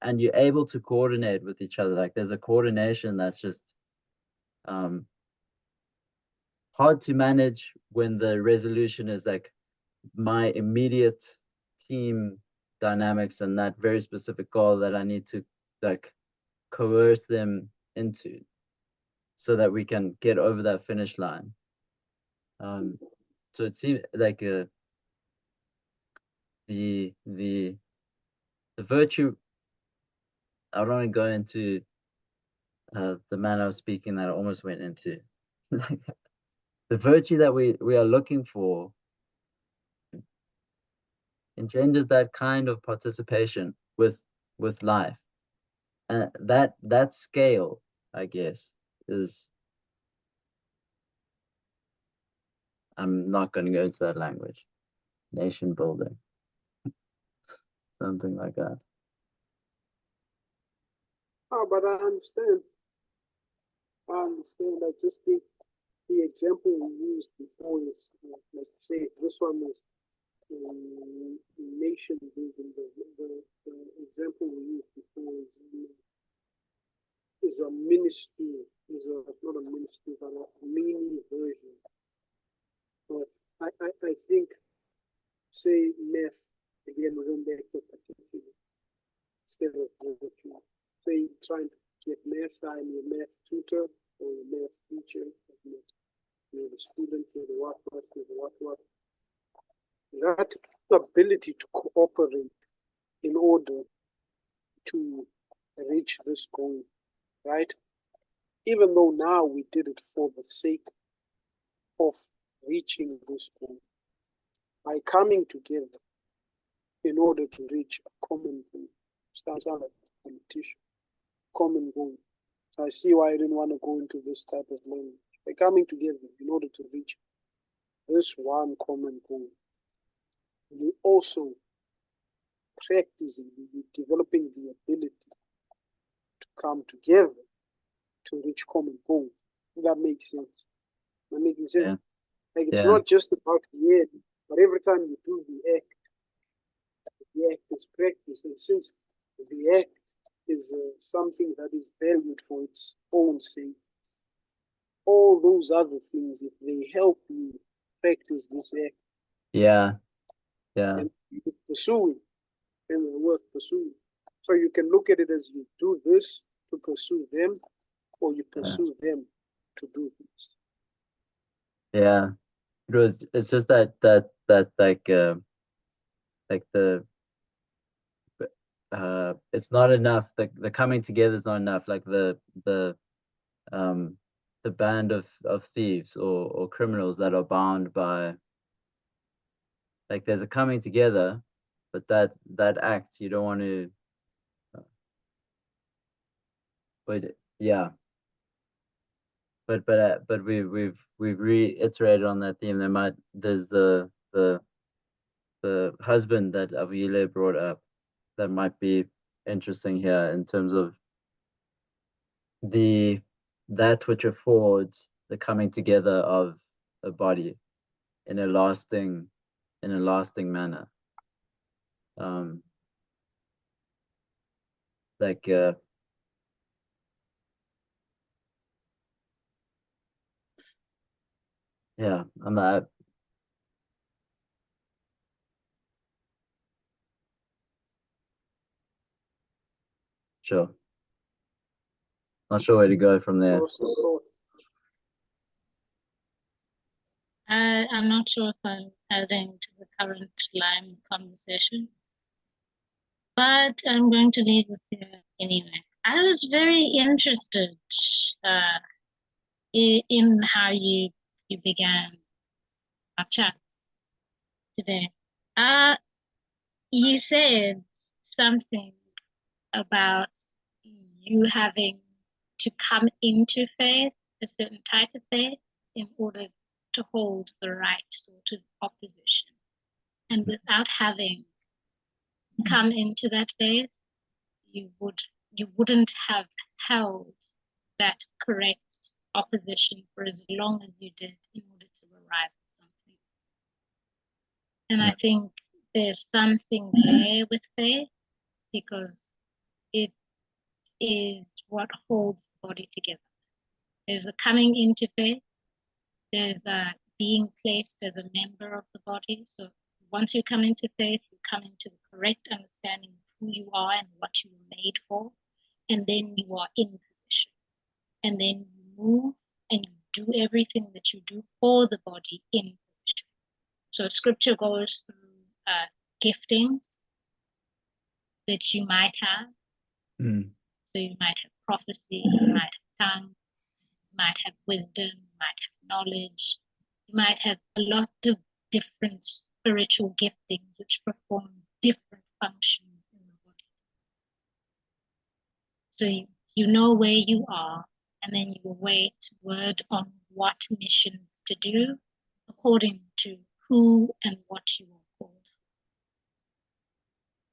and you're able to coordinate with each other. Like there's a coordination that's just hard to manage when the resolution is like my immediate team dynamics and that very specific goal that I need to like coerce them into so that we can get over that finish line. So it seems like the virtue, I don't want to go into the manner of speaking that I almost went into. The virtue that we are looking for engenders that kind of participation with life, and that scale, I guess, is, I'm not going to go into that language, nation building, something like that. Oh, but I understand. I just think the example we used before is, like you say, this one is nation building. The example we used before is a ministry, not a ministry, but a mini version. But I think, say, math, again, we're going back to particular instead of virtue. Say, trying to get math, I'm your math tutor or your math teacher, you're the student, you're the what. That ability to cooperate in order to reach this goal, right? Even though now we did it for the sake of reaching this goal, by coming together in order to reach a common goal, sounds like a competition, common goal. So I see why I didn't want to go into this type of language. By coming together in order to reach this one common goal, you also practicing, you're developing the ability to come together to reach common goals. That makes sense. That making sense. Yeah. Like it's Yeah. not just about the end, but every time you do the act is practice. And since the act is something that is valued for its own sake, all those other things, if they help you practice this act, Yeah. and pursue it, and it's worth pursuing. So you can look at it as you do this to pursue them, or you pursue them to do this. Yeah. It's just that like the it's not enough. The coming together is not enough. Like the band of thieves or criminals that are bound by, like there's a coming together, but that act you don't want to. But yeah. But we've reiterated on that theme. There's the husband that Avile brought up that might be interesting here in terms of that which affords the coming together of a body in a lasting manner. Like yeah, I'm not sure. Not sure where to go from there. I'm not sure if I'm adding to the current line of conversation, but I'm going to leave this here anyway. I was very interested in how you began our chat today. You said something about you having to come into faith, a certain type of faith, in order to hold the right sort of opposition. And without having come into that faith, you wouldn't have held that correct opposition for as long as you did in order to arrive at something. And I think there's something there with faith, because it is what holds the body together. There's a coming into faith, there's a being placed as a member of the body. So once you come into faith, you come into the correct understanding of who you are and what you were made for, and then you are in position. And then you move and you do everything that you do for the body in position. So scripture goes through giftings that you might have. So you might have prophecy, you might have tongues, you might have wisdom, you might have knowledge, you might have a lot of different spiritual giftings which perform different functions in the body. So you know where you are, and then you await word on what missions to do according to who and what you are called.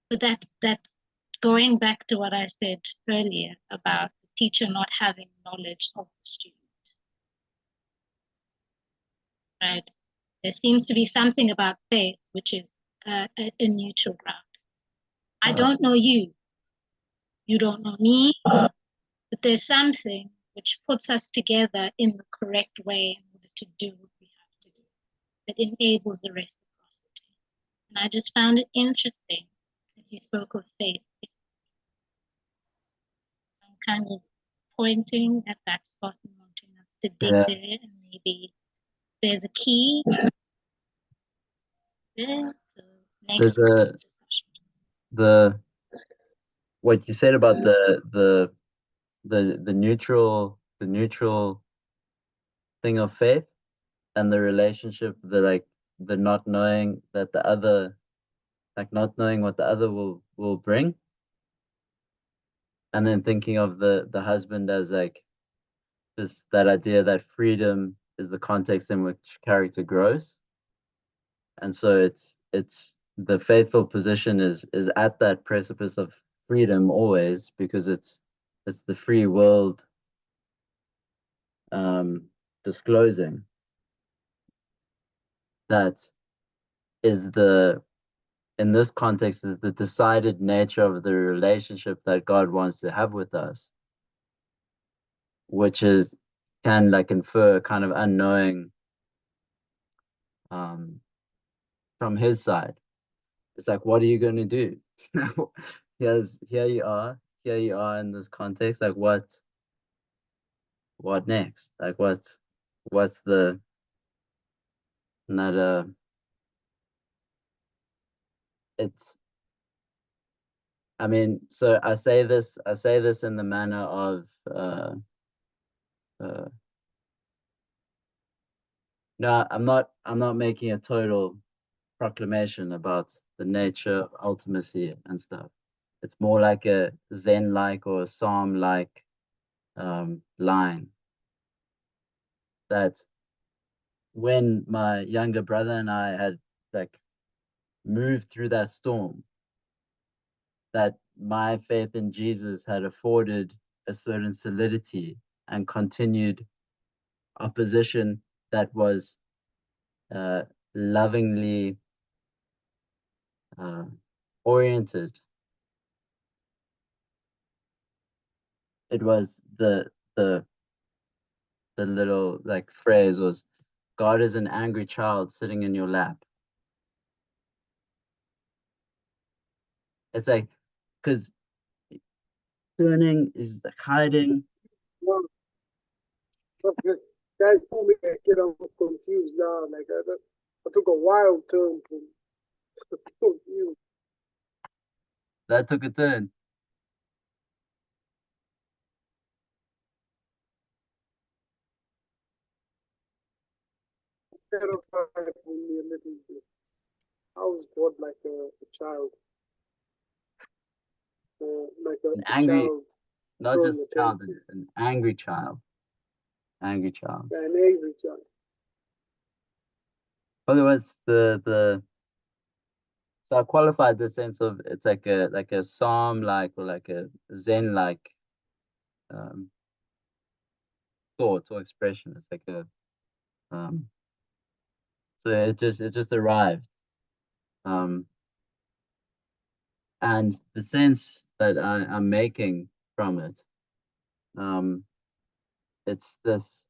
But that's going back to what I said earlier about the teacher not having knowledge of the student. Right? There seems to be something about faith which is a neutral ground. I don't know you. You don't know me. But there's something which puts us together in the correct way in order to do what we have to do, that enables the reciprocity. And I just found it interesting that you spoke of faith. I'm kind of pointing at that spot and wanting us to dig there, and maybe there's a key there. So next the what you said about the neutral thing of faith and the relationship, the not knowing that the other, like not knowing what the other will bring, and then thinking of the husband as like that idea that freedom is the context in which character grows. And so it's the faithful position is at that precipice of freedom always, because it's the free world disclosing that is in this context is the decided nature of the relationship that God wants to have with us, which can like infer kind of unknowing from his side. It's like, what are you going to do? Here you are in this context. Like, what next? Like, what's the not it's. I mean, so I say this in the manner of no, I'm not making a total proclamation about the nature of ultimacy and stuff. It's more like a Zen-like or a Psalm-like line that when my younger brother and I had like moved through that storm, that my faith in Jesus had afforded a certain solidity and continued opposition that was lovingly oriented. It was the little like phrase was, God is an angry child sitting in your lap. It's like, because turning is like hiding. Well, guys told me I get confused now. Like I took a wild turn from confused. That took a turn. Terrified for me a little bit. I was God like a child. Like An angry, child, not just child, an angry child. Angry child. an angry child. Otherwise, so I qualified the sense of it's like a psalm like or like a Zen like thought or expression. It's like a so it just arrived. And the sense that I'm making from it, it's this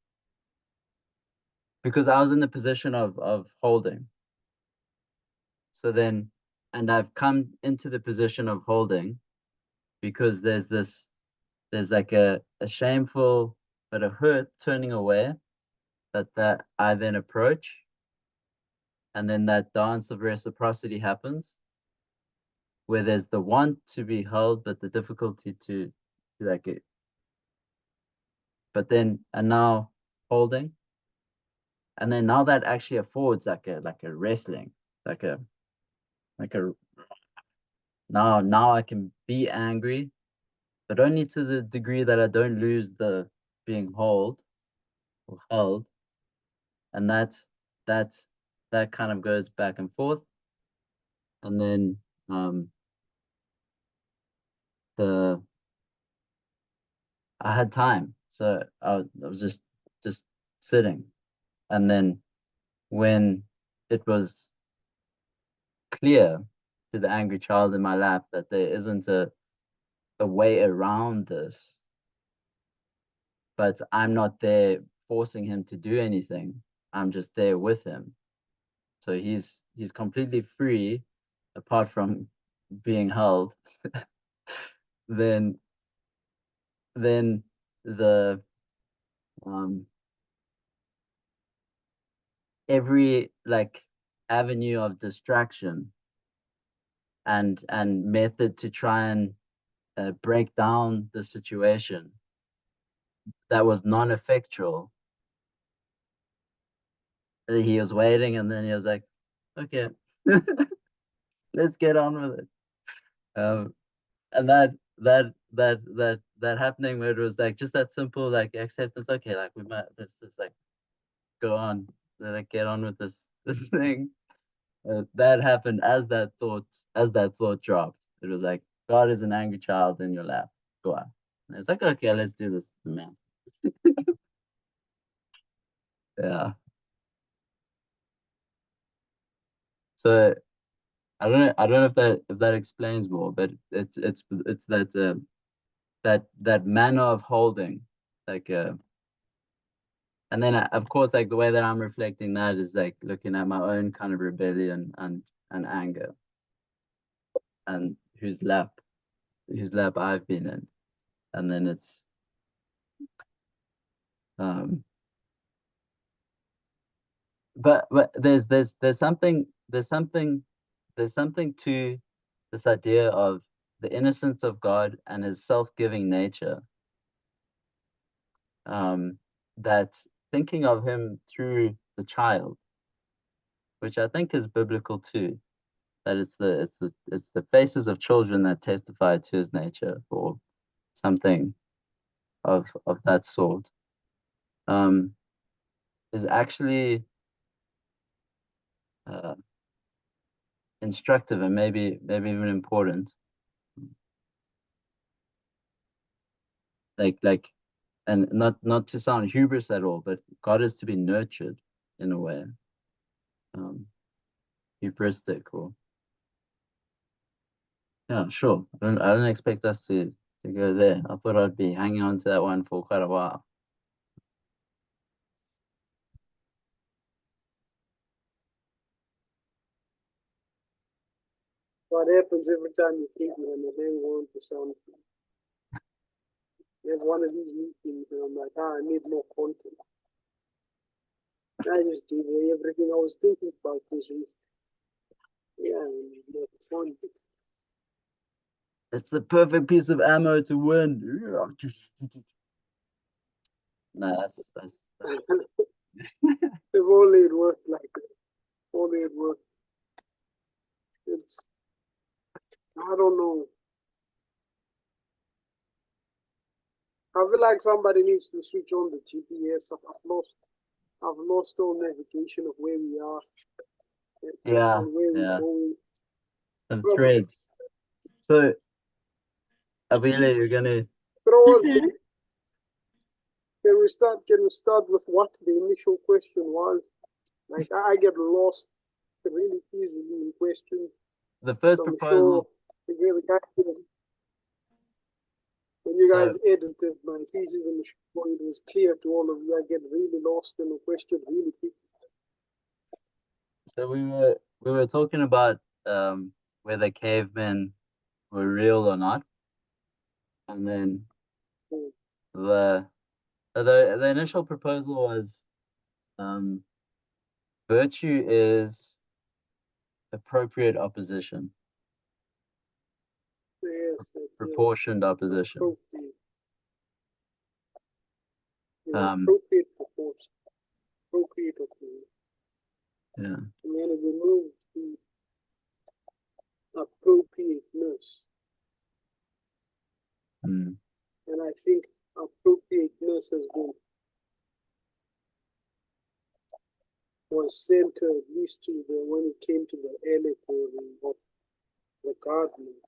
because I was in the position of holding. So then, and I've come into the position of holding because there's like a shameful but a hurt turning away that I then approach, and then that dance of reciprocity happens, where there's the want to be held, but the difficulty to like it. But then and now holding, and then now that actually affords like a wrestling, like a now I can be angry, but only to the degree that I don't lose the being held, and that that kind of goes back and forth, and then the I had time, so I was just sitting, and then when it was clear to the angry child in my lap that there isn't a way around this, but I'm not there forcing him to do anything. I'm just there with him. So he's completely free apart from being held. then then the every like avenue of distraction and method to try and break down the situation that was non-effectual. He was waiting, and then he was like, "Okay, let's get on with it." And that happening where it was like just that simple like acceptance. Okay, like we might let's just like go on, like get on with this thing. That happened as that thought dropped. It was like God is an angry child in your lap. Go on. And it's like okay, let's do this, man. Yeah. So I don't know if that explains more, but it's that manner of holding, like and then of course like the way that I'm reflecting that is like looking at my own kind of rebellion and anger, and whose lap I've been in, and then it's um but there's something to this idea of the innocence of God and his self-giving nature, that thinking of him through the child, which I think is biblical too, that it's the faces of children that testify to his nature or something of that sort, is actually uh, instructive and maybe even important. Like and not to sound hubris at all, but God is to be nurtured in a way, hubristic or yeah, sure. I don't expect us to go there. I thought I'd be hanging on to that one for quite a while. What happens every time you think you're gonna hang on to something? You have one of these meetings and I'm like, I need more content. I just gave away everything I was thinking about this week. Yeah, it's fun. It's the perfect piece of ammo to win. Nah, that's If only it worked like that. Only it worked. It's, I don't know. I feel like somebody needs to switch on the GPS. I've lost I've lost all navigation of where we are Yeah, and where we're yeah. going. Some Well, threads. So, Abile, you're gonna. But Mhm. can we start with what the initial question was? Like I get lost really easily in questions. The first So I'm proposal. sure the guys, when you guys So, edited my thesis, I'm sure it was clear to all of you. I get really lost in the question really quick. so we were talking about whether cavemen were real or not, and then Mm. the initial proposal was virtue is appropriate opposition, Yes, that's proportioned opposition. appropriate. Um, Appropriate proportion. Appropriate opinion. yeah, And then we move to appropriateness. mm, And I think appropriateness was centered at least to when it came to the allegory of the gardener,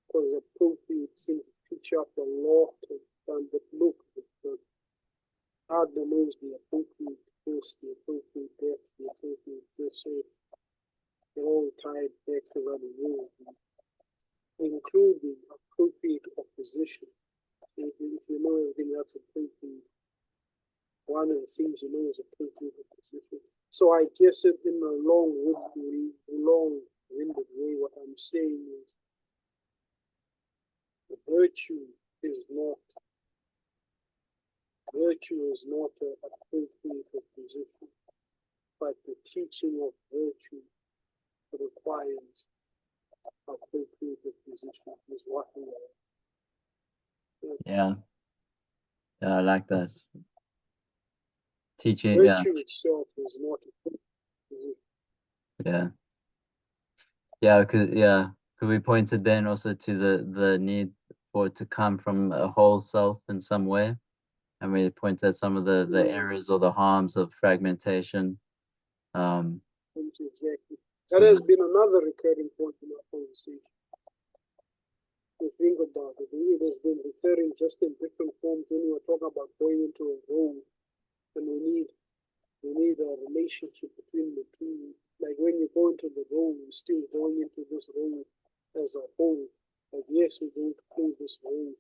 because appropriate seemed to pitch up a lot of time. But look, the gardener knows the appropriate this, the appropriate death, the appropriate this, so they're all tied back to what it is, including appropriate opposition. If you know everything that's appropriate, one of the things you know is appropriate opposition. So I guess it in a long-winded way, what I'm saying is virtue is not an appropriate opposition, but the teaching of virtue requires appropriate opposition is what we are. yeah, I like that. Teaching, Virtue itself is not appropriate. because we pointed then also to the need for it to come from a whole self in some way, and we pointed at some of the errors or the harms of fragmentation. Exactly. That has been another recurring point in our conversation. To think about it, it has been recurring just in different forms when we are talking about going into a role, and we need a relationship between the two. Like when you go into the role, you're still going into this role as a whole. Like yes, you're going to play this role,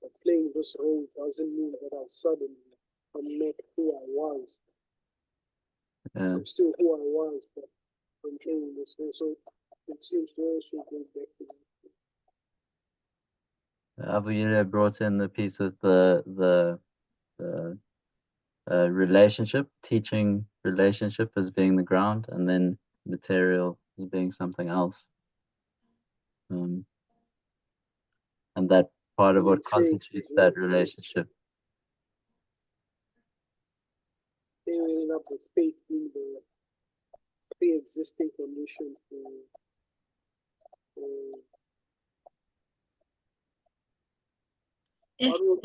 but playing this role doesn't mean that I'm not who I was. Yeah. I'm still who I was, but I'm playing this role. So it seems to also go back to that. Abuela brought in the piece of the relationship, teaching relationship as being the ground, and then material as being something else. And that part of what constitutes that relationship. They ended up with faith being the pre-existing condition for what was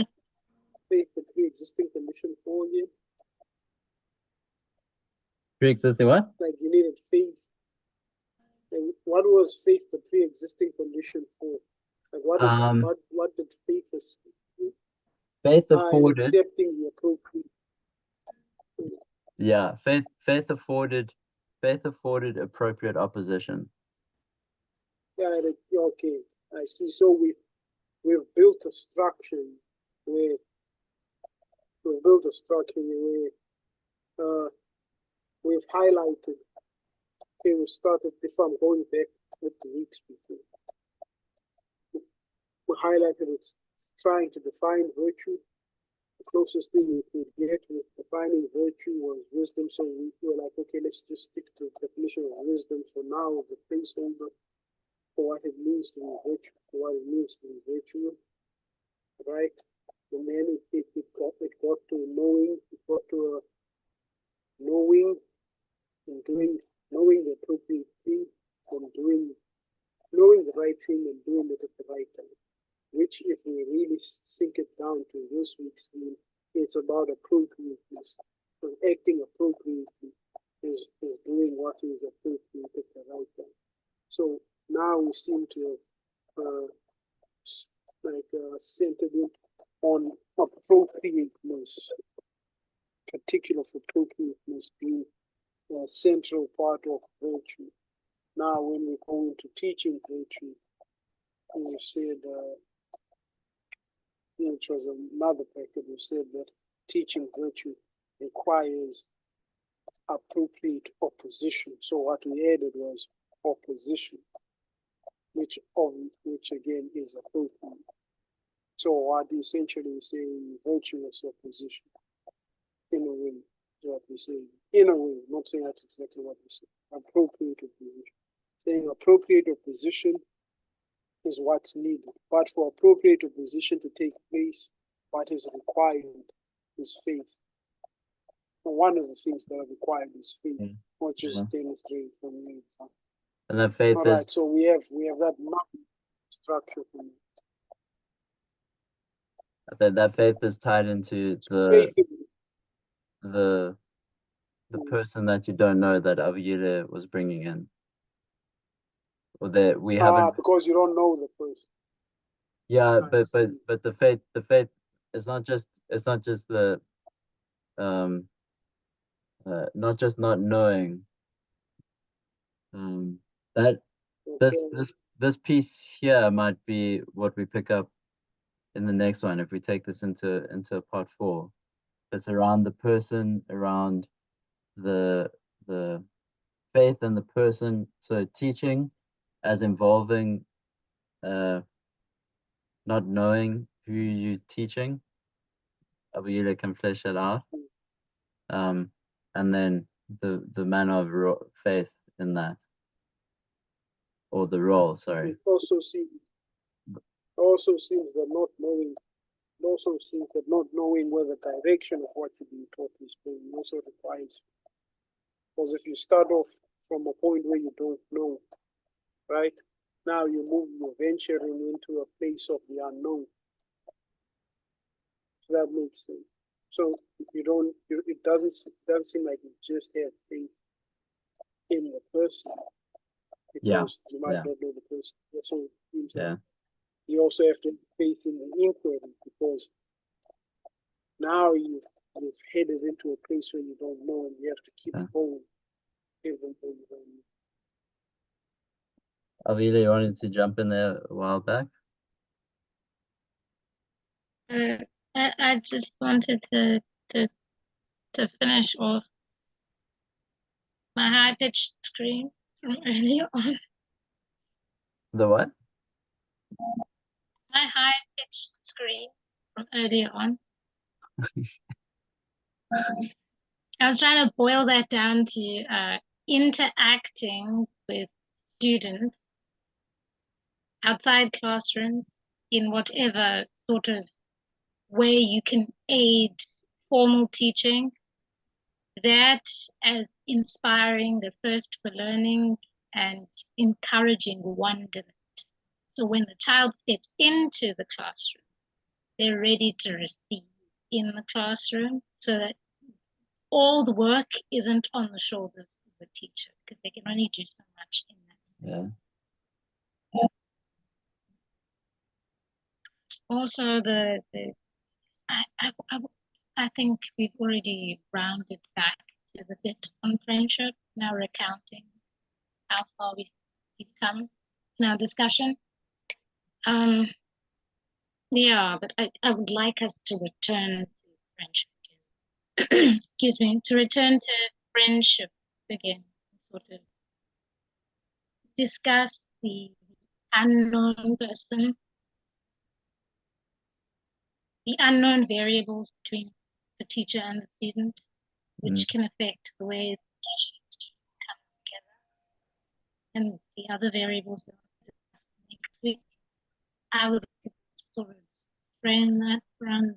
faith the pre-existing condition for you? Pre-existing what? Like you needed faith. And what was faith the pre-existing condition for? Like what did faith assist? Faith In afforded. accepting the appropriate. Yeah, faith afforded appropriate opposition. Yeah, okay, I see. So we've built a structure where we've highlighted. Okay, we started. If I'm going back with the weeks before, we highlighted it's trying to define virtue. The closest thing we could get with defining virtue was wisdom. So we were like, okay, let's just stick to the definition of wisdom for now as a placeholder for what it means to be virtue, right? And then it got to knowing, knowing the appropriate thing and knowing the right thing and doing it at the right time. Which, if we really sink it down to this week's theme, it's about appropriateness. So acting appropriately is doing what is appropriate at the right time. So now we seem to have centered in on appropriateness, particular of appropriateness being a central part of virtue. Now, when we go into teaching virtue, we said, which was another bracket, we said that teaching virtue requires appropriate opposition. So what we added was opposition, which again is appropriate. So what essentially we say virtuous opposition, in a way, is what we say. In a way, not saying that's exactly what we say. Appropriate opposition. Saying appropriate opposition is what's needed. But for appropriate opposition to take place, what is required is faith. And one of the things that are required is faith, which is demonstrated from the example. And that faith All right, so we have that structure from that faith is tied into the person that you don't know that Avila was bringing in, or that we haven't. Because you don't know the person. Yeah, but the faith is not just the not just not knowing. That this piece here might be what we pick up in the next one if we take this into part 4. It's around the person, around the faith and the person. So teaching as involving not knowing who you're teaching. Abiyila can flesh that out. And then the manner of faith in that, or the role. Sorry. It also seems that not knowing. It also seems that not knowing where the direction of what you're being taught is going also requires. Because if you start off from a point where you don't know, right? Now you're venturing into a place of the unknown. That makes sense. So it doesn't seem like you just have faith in the person, because you might not know the person. So it seems like you also have to have faith in the inquiry, because now you've headed into a place where you don't know, and you have to keep going even though you don't know. Avila, you wanted to jump in there a while back? I just wanted to finish off my high-pitched scream from earlier on. The what? My high-pitched scream from earlier on. I was trying to boil that down to interacting with students outside classrooms in whatever sort of way you can aid formal teaching, that as inspiring the thirst for learning and encouraging wonderment. So when the child steps into the classroom, they're ready to receive in the classroom, so that all the work isn't on the shoulders of the teacher, because they can only do so much in that. Also, I think we've already rounded back to the bit on friendship, now recounting how far we've come in our discussion. Yeah, but I would like us to return to friendship. Excuse me, to return to friendship again, sort of discuss the unknown person, the unknown variables between the teacher and the student, which can affect the way the teacher and student come together, and the other variables we'll discuss next week. I would sort of frame it around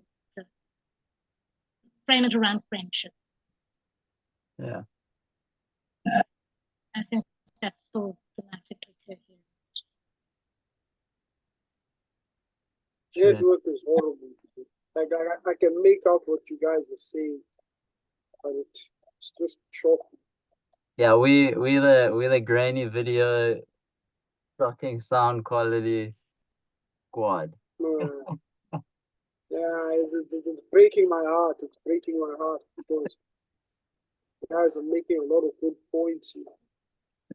friendship. Yeah. I think that's still thematically coherent. Network is horrible. Like I can make out what you guys are saying, but it's just shocking. Yeah, we the grainy video, shocking sound quality squad. Yeah, it's breaking my heart. It's breaking my heart because you guys are making a lot of good points here.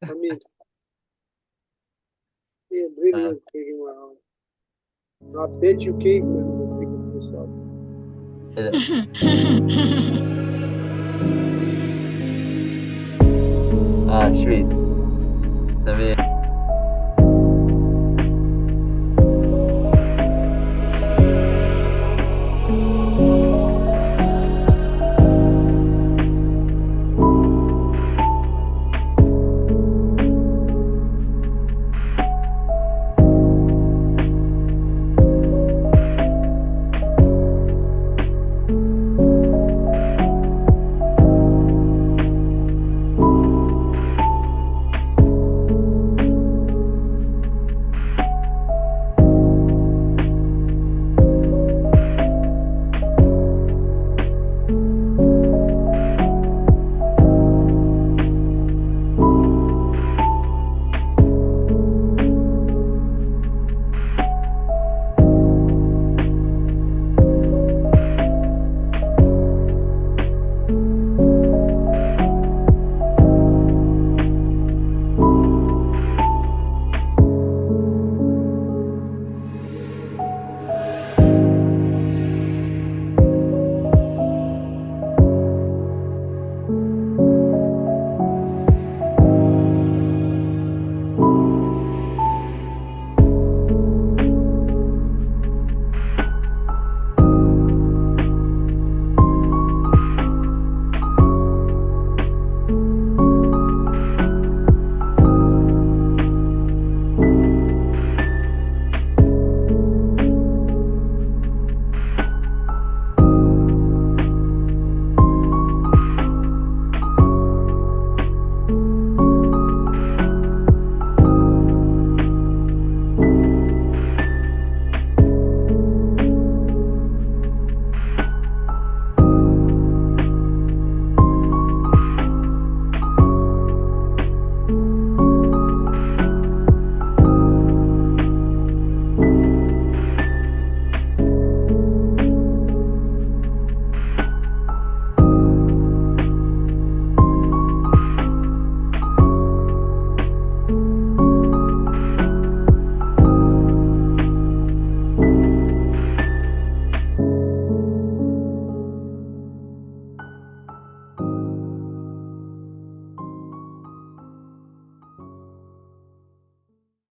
I mean, it really is breaking my heart. I bet you cavemen will figure this out. Streets. I mean.